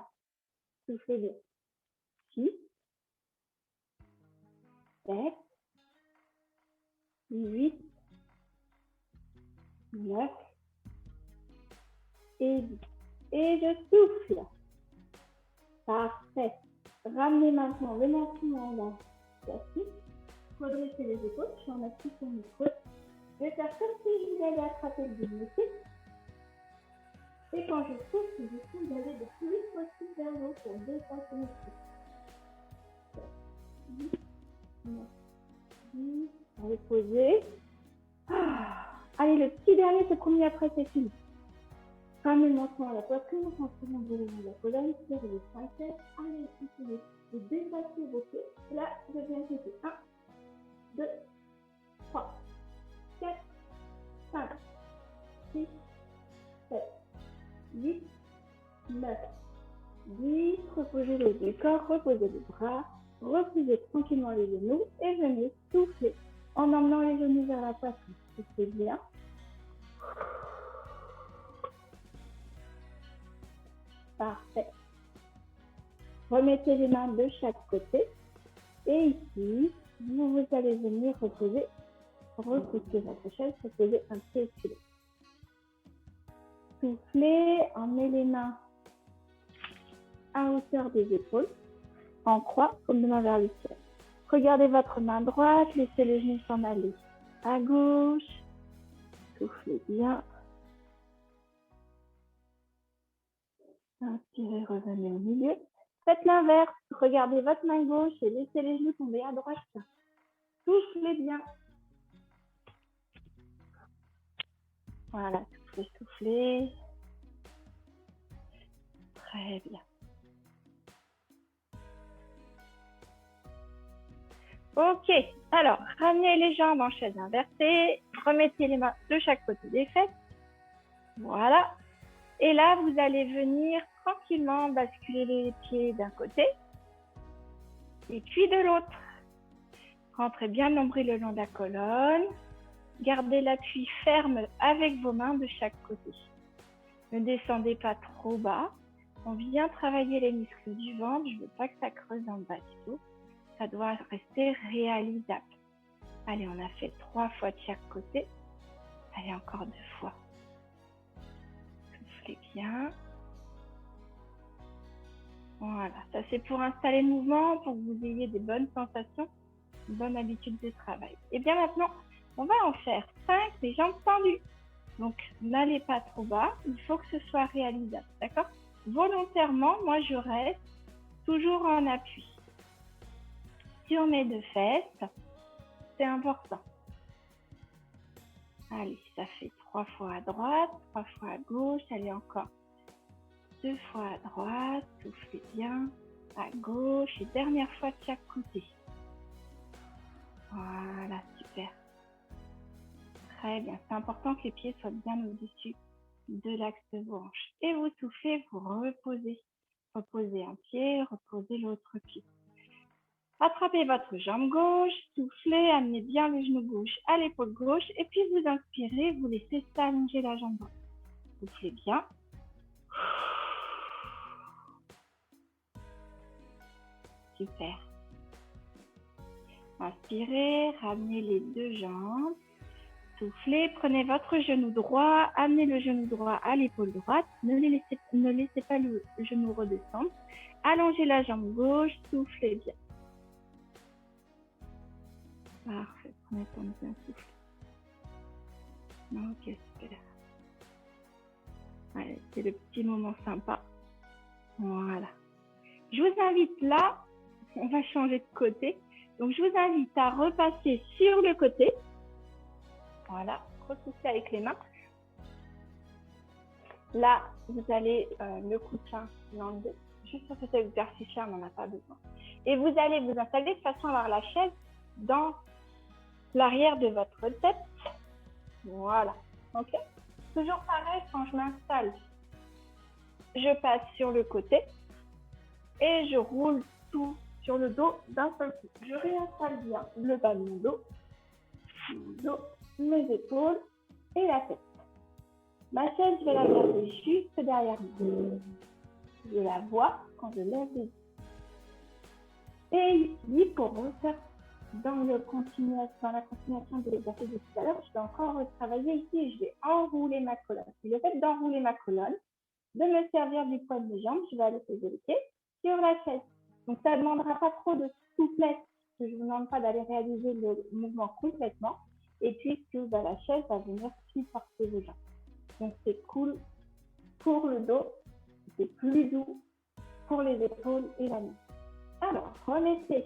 Soufflez bien. 6. 7, 8, 9 et 10. Et je souffle. Parfait. Ramenez maintenant le menton en la classique. Redressez les épaules. Je suis en appui sur mes côtes. Je vais faire comme si je voulais attraper le développé. Et quand je souffle, je suis d'aller le plus vite possible vers l'eau pour dépasser mes pieds. 10, 9, 10. Allez, posez. Allez, le petit dernier, c'est premier, après c'est fini. Ramenez le menton à la poitrine, rentrez dans la colonne, serrez les sphincters. Allez, essayez de dépasser vos pieds. Là, je viens compter. 1, 2, 3, 4, 5, 6, 7, 8, 9, 10. Reposez le haut du corps, reposez les bras, reposez tranquillement les genoux et venez souffler en emmenant les genoux vers la poitrine. Soufflez bien. Parfait. Remettez les mains de chaque côté. Et ici, vous allez venir reposer, repousser votre chaise, reposer un pied sur l'autre. Soufflez, emmenez les mains à hauteur des épaules, en croix, comme de main vers le ciel. Regardez votre main droite, laissez les genoux s'en aller à gauche. Soufflez bien. Inspirez, revenez au milieu. Faites l'inverse. Regardez votre main gauche et laissez les genoux tomber à droite. Soufflez bien. Voilà, soufflez, soufflez. Très bien. Ok, alors, ramenez les jambes en chaise inversée. Remettez les mains de chaque côté des fesses. Voilà. Et là, vous allez venir tranquillement basculer les pieds d'un côté et puis de l'autre. Rentrez bien le nombril le long de la colonne. Gardez l'appui ferme avec vos mains de chaque côté. Ne descendez pas trop bas. On vient travailler les muscles du ventre. Je ne veux pas que ça creuse en bas du tout. Ça doit rester réalisable. Allez, on a fait 3 fois de chaque côté. Allez, encore 2 fois. Soufflez bien. Voilà, ça c'est pour installer le mouvement, pour que vous ayez des bonnes sensations, une bonne habitude de travail. Et bien maintenant, on va en faire 5, les jambes tendues. Donc, n'allez pas trop bas, il faut que ce soit réalisable, d'accord? Volontairement, moi je reste toujours en appui. Sur mes 2 fesses, c'est important. Allez, ça fait 3 fois à droite, 3 fois à gauche, allez encore. 2 fois à droite, soufflez bien, à gauche et dernière fois de chaque côté. Voilà, super. Très bien, c'est important que les pieds soient bien au-dessus de l'axe de vos hanches. Et vous soufflez, vous reposez. Reposez un pied, reposez l'autre pied. Attrapez votre jambe gauche, soufflez, amenez bien le genou gauche à l'épaule gauche et puis vous inspirez, vous laissez s'allonger la jambe droite. Soufflez bien. Super. Inspirez, ramenez les 2 jambes. Soufflez, prenez votre genou droit, amenez le genou droit à l'épaule droite. Ne laissez pas le genou redescendre. Allongez la jambe gauche, soufflez bien. Parfait, prenez le temps de bien souffler. Ok, super. Allez, c'est le petit moment sympa. Voilà. Je vous invite là, on va changer de côté. Donc, je vous invite à repasser sur le côté. Voilà, repoussez avec les mains. Là, vous allez le coussin l'enlever. Juste pour cet exercice-là, on n'en a pas besoin. Et vous allez vous installer de façon à avoir la chaise dans l'arrière de votre tête. Voilà, ok. Toujours pareil, quand je m'installe, je passe sur le côté et je roule tout sur le dos d'un seul coup. Je réinstalle bien le bas de mon dos, mes épaules et la tête. Ma chaise, je vais la garder juste derrière moi. Je la vois quand je lève les yeux. Et ici, pour refaire dans la continuation de l'exercice de tout à l'heure, je vais encore retravailler ici. Je vais enrouler ma colonne. Et le fait d'enrouler ma colonne, de me servir du poids de mes jambes, je vais aller poser les pieds sur la chaise. Donc, ça ne demandera pas trop de souplesse. Je ne vous demande pas d'aller réaliser le mouvement complètement. Et puis, la chaise va venir supporter vos jambes. Donc, c'est cool pour le dos. C'est plus doux pour les épaules et la nuque. Alors, remettez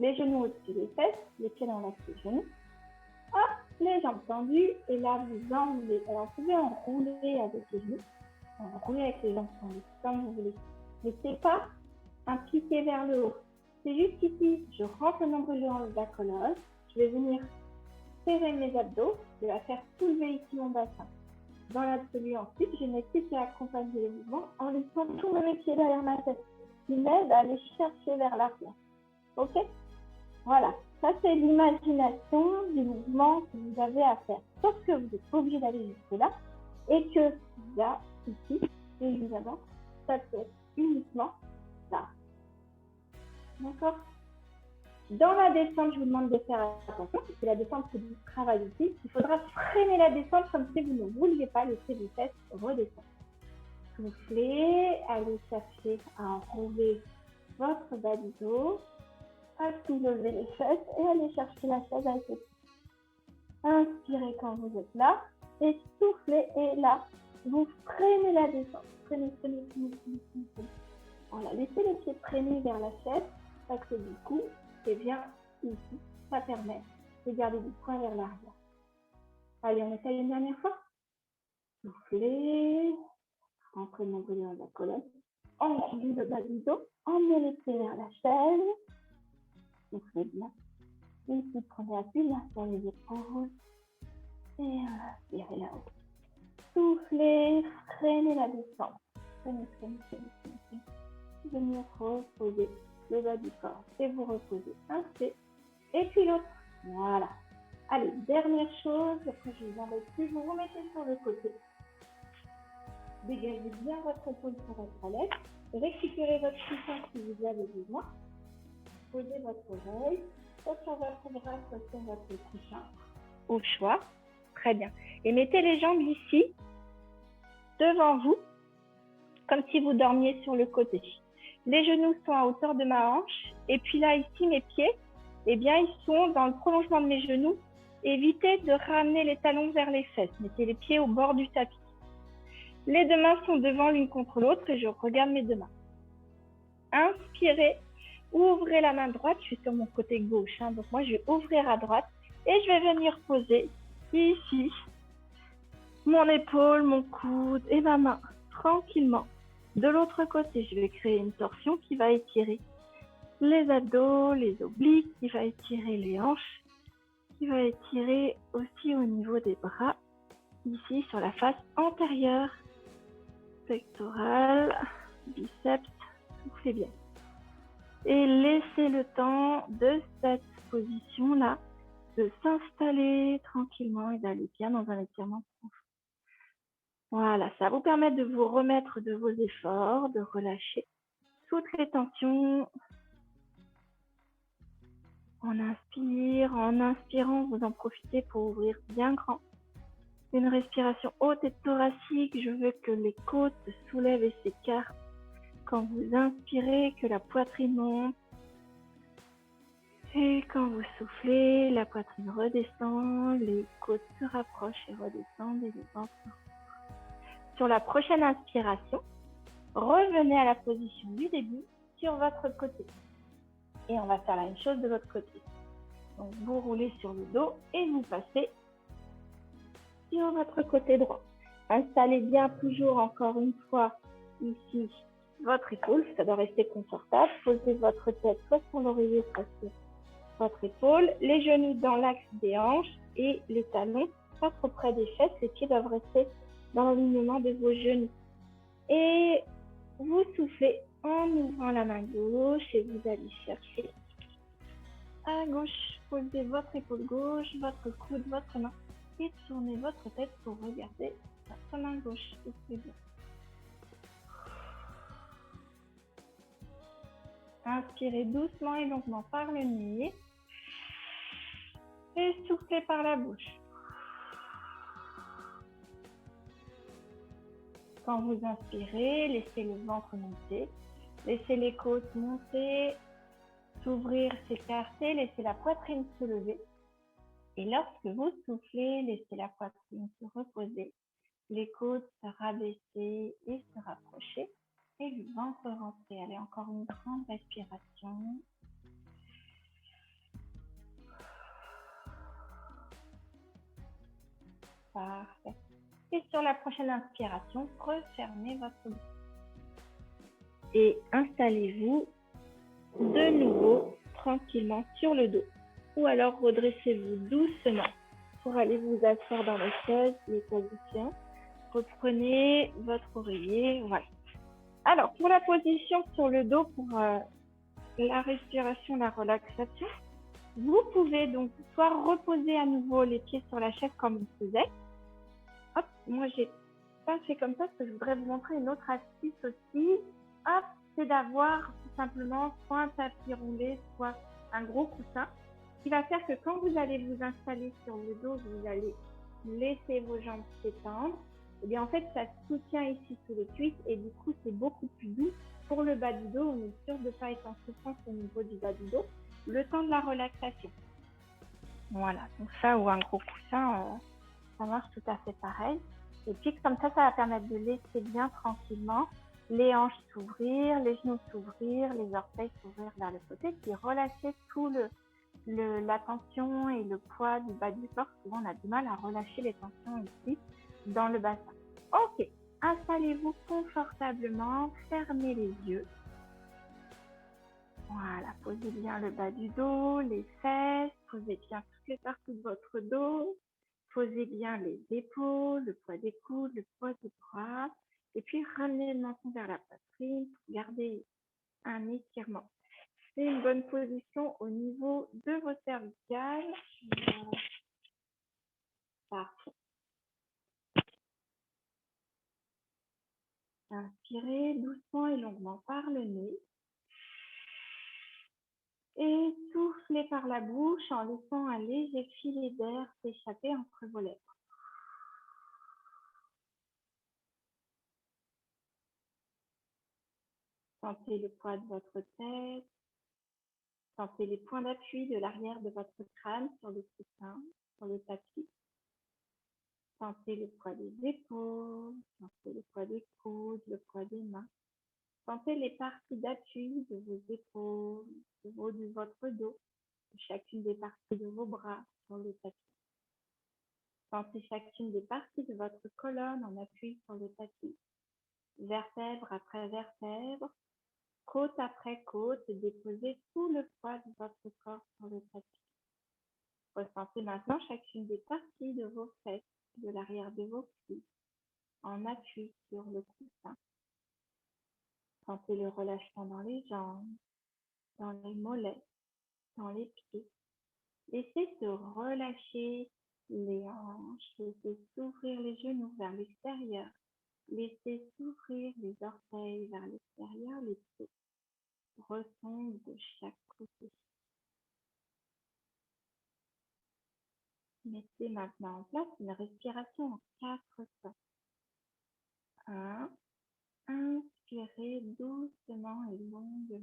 les genoux au-dessus des fesses, les pieds dans l'axe des genoux. Hop, les jambes tendues. Et là, vous enroulez. Alors, vous pouvez enrouler avec les genoux. Enrouler avec les jambes tendues, comme vous voulez. Mais ce n'est pas un piqué vers le haut. C'est juste ici, je rentre le nombril dans la colonne. Je vais venir serrer mes abdos. Je vais faire soulever ici mon bassin. Dans l'absolu, ensuite, je n'ai plus qu'à accompagner les mouvements en laissant tous mes pieds derrière ma tête, qui m'aide à aller chercher vers l'arrière. Ok? Voilà. Ça, c'est l'imagination du mouvement que vous avez à faire. Sauf que vous n'êtes pas obligé d'aller jusque-là et que là, ici, évidemment, ça peut être uniquement ça. D'accord? Dans la descente, je vous demande de faire attention, parce que la descente, c'est du travail ici. Il faudra freiner la descente comme si vous ne vouliez pas laisser vos fesses redescendre. Soufflez, allez chercher à enrouler votre bas du dos, à soulever les fesses et allez chercher la chaise avec les pieds. Inspirez quand vous êtes là et soufflez et là, vous freinez la descente. Freinez. Voilà, laissez les pieds traîner vers la chaise parce que du coup, c'est bien ici, ça permet de garder du poids vers l'arrière. Allez, on essaye une dernière fois. Soufflez, rentrez le nombril dans la colonne, enroulez le bas du dos, emmenez les pieds vers la chaise. Soufflez bien. Ici, prenez appui bien sur les épaules et inspirez là-haut. Soufflez, freinez la descente. Freinez. Venez reposer le bas du corps et vous reposez un pied et puis l'autre. Voilà. Allez, dernière chose, après je vous embête plus, vous remettez sur le côté. Dégagez bien votre épaule pour être à l'aise. Récupérez votre coussin si vous avez besoin. Posez votre oreille, soit sur votre bras, soit sur votre coussin. Au choix. Très bien. Et mettez les jambes ici, devant vous, comme si vous dormiez sur le côté. Les genoux sont à hauteur de ma hanche. Et puis là, ici, mes pieds, eh bien, ils sont dans le prolongement de mes genoux. Évitez de ramener les talons vers les fesses. Mettez les pieds au bord du tapis. Les deux mains sont devant l'une contre l'autre et je regarde mes deux mains. Inspirez, ouvrez la main droite. Je suis sur mon côté gauche, donc moi, je vais ouvrir à droite et je vais venir poser ici mon épaule, mon coude et ma main tranquillement. De l'autre côté, je vais créer une torsion qui va étirer les abdos, les obliques, qui va étirer les hanches, qui va étirer aussi au niveau des bras, ici sur la face antérieure, pectorale, biceps, soufflez bien. Et laissez le temps de cette position-là de s'installer tranquillement et d'aller bien dans un étirement profond. Voilà, ça va vous permettre de vous remettre de vos efforts, de relâcher toutes les tensions. On inspire, en inspirant, vous en profitez pour ouvrir bien grand. Une respiration haute et thoracique, je veux que les côtes se soulèvent et s'écartent. Quand vous inspirez, que la poitrine monte. Et quand vous soufflez, la poitrine redescend, les côtes se rapprochent et redescendent et les ventres. Sur la prochaine inspiration, revenez à la position du début sur votre côté. Et on va faire la même chose de l'autre côté. Donc vous roulez sur le dos et vous passez sur votre côté droit. Installez bien toujours encore une fois ici votre épaule, ça doit rester confortable. Posez votre tête soit sur l'oreiller, soit sur votre épaule, les genoux dans l'axe des hanches et les talons pas trop près des fesses. Les pieds doivent rester dans l'alignement de vos genoux. Et vous soufflez en ouvrant la main gauche et vous allez chercher à gauche. Posez votre épaule gauche, votre coude, votre main et tournez votre tête pour regarder votre main gauche. Soufflez bien. Inspirez doucement et longuement par le nez. Et soufflez par la bouche. Quand vous inspirez, laissez le ventre monter. Laissez les côtes monter, s'ouvrir, s'écarter. Laissez la poitrine se lever. Et lorsque vous soufflez, laissez la poitrine se reposer. Les côtes se rabaisser et se rapprocher. Et le ventre rentrer. Allez, encore une grande respiration. Parfait. Et sur la prochaine inspiration, refermez votre bouche. Et installez-vous de nouveau tranquillement sur le dos. Ou alors redressez-vous doucement pour aller vous asseoir dans la chaise, les positions. Reprenez votre oreiller. Voilà. Alors, pour la position sur le dos, pour la respiration, la relaxation, vous pouvez donc soit reposer à nouveau les pieds sur la chaise comme on faisait. Hop, moi j'ai pas fait comme ça parce que je voudrais vous montrer une autre astuce aussi. Hop, c'est d'avoir tout simplement soit un tapis roulé, soit un gros coussin, qui va faire que quand vous allez vous installer sur le dos, vous allez laisser vos jambes s'étendre. Et bien en fait, ça soutient ici sous les cuisses et du coup, c'est beaucoup plus doux pour le bas du dos. On est sûr de ne pas être en souffrance au niveau du bas du dos le temps de la relaxation. Voilà, donc ça ou un gros coussin, ça marche tout à fait pareil. Et puis comme ça va permettre de laisser bien tranquillement les hanches s'ouvrir, les genoux s'ouvrir, les orteils s'ouvrir vers le côté, puis relâcher tout la tension et le poids du bas du corps. Souvent on a du mal à relâcher les tensions ici dans le bassin. Ok, installez-vous confortablement, fermez les yeux. Voilà, posez bien le bas du dos, les fesses, posez bien toutes les parties de votre dos. Posez bien les épaules, le poids des coudes, le poids des bras. Et puis, ramenez le menton vers la poitrine. Gardez un étirement. C'est une bonne position au niveau de vos cervicales. Parfait. Inspirez doucement et longuement par le nez. Et soufflez par la bouche en laissant un léger filet d'air s'échapper entre vos lèvres. Sentez le poids de votre tête. Sentez les points d'appui de l'arrière de votre crâne sur le coussin, sur le tapis. Sentez le poids des épaules, sentez le poids des coudes, le poids des mains. Sentez les parties d'appui de vos épaules, de votre dos, de chacune des parties de vos bras sur le tapis. Sentez chacune des parties de votre colonne en appui sur le tapis. Vertèbre après vertèbre, côte après côte, et déposez tout le poids de votre corps sur le tapis. Ressentez maintenant chacune des parties de vos fesses, de l'arrière de vos pieds, en appui sur le coussin. Sentez le relâchement dans les jambes, dans les mollets, dans les pieds. Laissez se relâcher les hanches, laissez s'ouvrir les genoux vers l'extérieur. Laissez s'ouvrir les orteils vers l'extérieur, les pieds. Retombent de chaque côté. Mettez maintenant en place une respiration en 4 temps. 1. Inspirez doucement et longuement.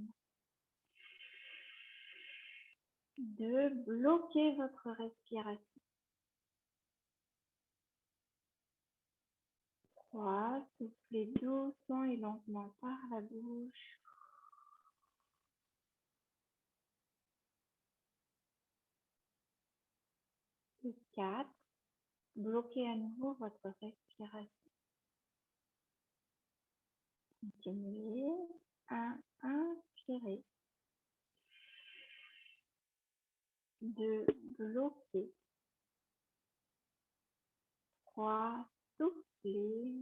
2. Bloquez votre respiration. 3. Soufflez doucement et lentement par la bouche. 4. Bloquez à nouveau votre respiration. Continuez. 1. Inspirez. 2. Bloquez. 3. Soufflez.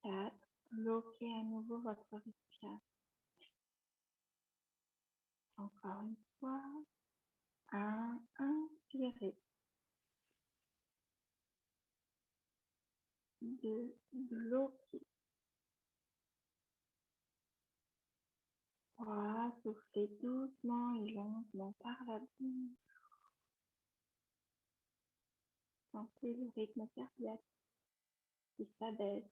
4. Bloquez à nouveau votre respiration. Encore une fois. 1. Inspirez. de bloquer. Voilà, soufflez doucement et lentement par la bouche. Sentez le rythme cardiaque qui s'abaisse.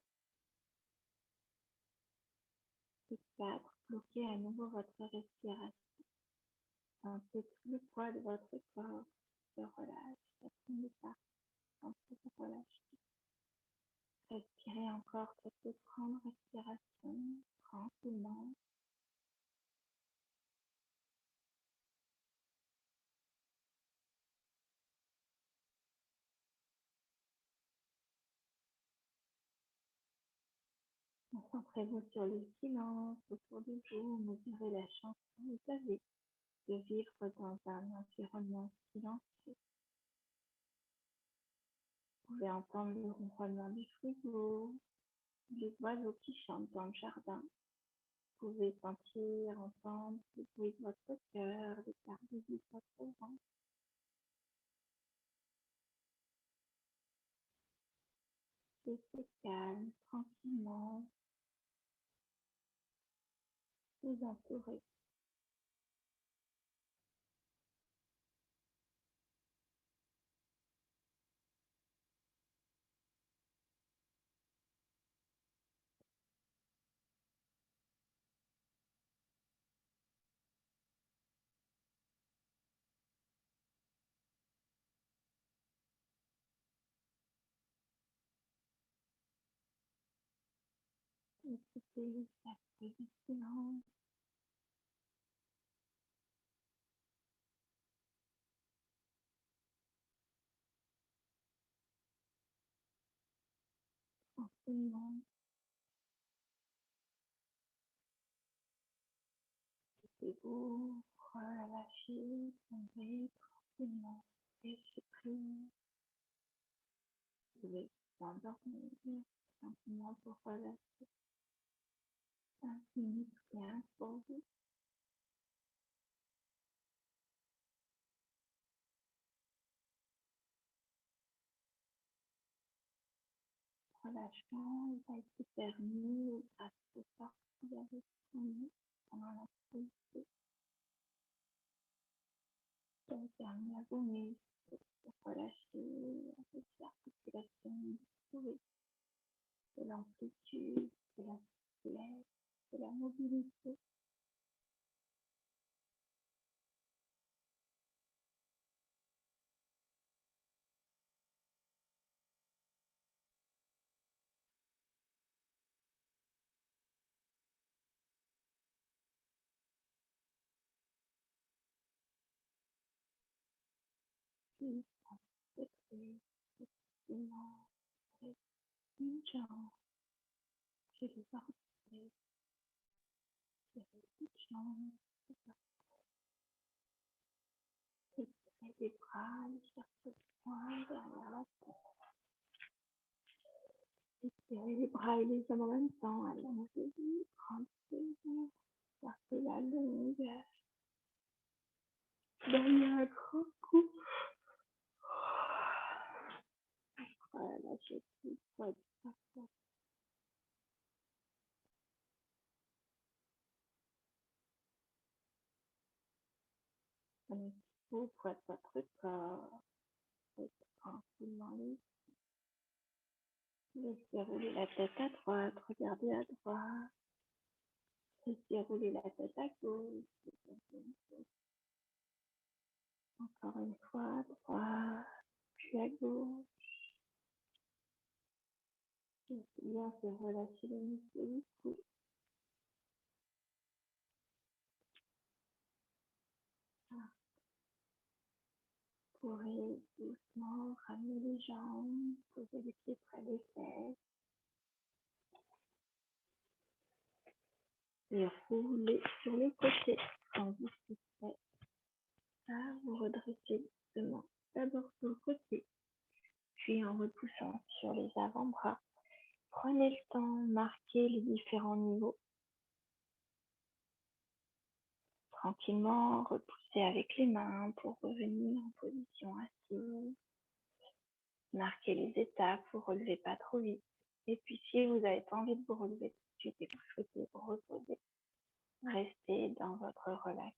Et 4. Bloquez à nouveau votre respiration. Sentez tout le poids de votre corps se relâche. Ça finit par sentir se relâcher. Respirez encore quelques grandes respirations tranquillement. Concentrez-vous sur le silence autour de vous. Mesurez la chance que vous avez de vivre dans un environnement silencieux. Vous pouvez entendre le ronronnement du frigo, les oiseaux qui chantent dans le jardin. Vous pouvez sentir, entendre le bruit de votre cœur, les battements de votre ventre. Laissez calme, tranquillement, vous entourer. Écoutez chaque bruit du silence. Tranquillement, laissez-vous relâcher, tomber tranquillement. Lâchez prise. Vous pouvez vous endormir simplement pour relâcher 5 minutes rien pour vous. Relâchement, il va être permis grâce au corps que vous avez fourni pendant la pause. Ça vous permet à vos muscles de relâcher avec l'articulation du souris, de l'amplitude, de la souplesse, de la mobilité. Puis, secret, effectivement, avec une jambe, chez les orteils, chez les petites jambes, et les bras, les chercher loin derrière la tête. Étirez les bras et les jambes en même temps. Allongez-vous, tranquillement. Cherchez la longueur. Donnez un grand coup. Relâchez tout, poids du corps. Prenez tout le poids de votre corps. Faites tranquillement les. Laissez rouler la tête à droite, regardez à droite. Laissez rouler la tête à gauche. Encore une fois à droite, puis à gauche. Laissez bien se relâcher les muscles du cou. Vous pourrez doucement ramener les jambes, poser les pieds près des fesses et rouler sur le côté quand vous serez prêt. Vous redressez doucement, d'abord sur le côté, puis en repoussant sur les avant-bras. Prenez le temps, marquez les différents niveaux. Tranquillement, repoussez avec les mains pour revenir en position assise. marquez les étapes, vous ne relevez pas trop vite. Et puis, si vous n'avez pas envie de vous relever tout de suite et que vous souhaitez vous reposer, restez dans votre relax.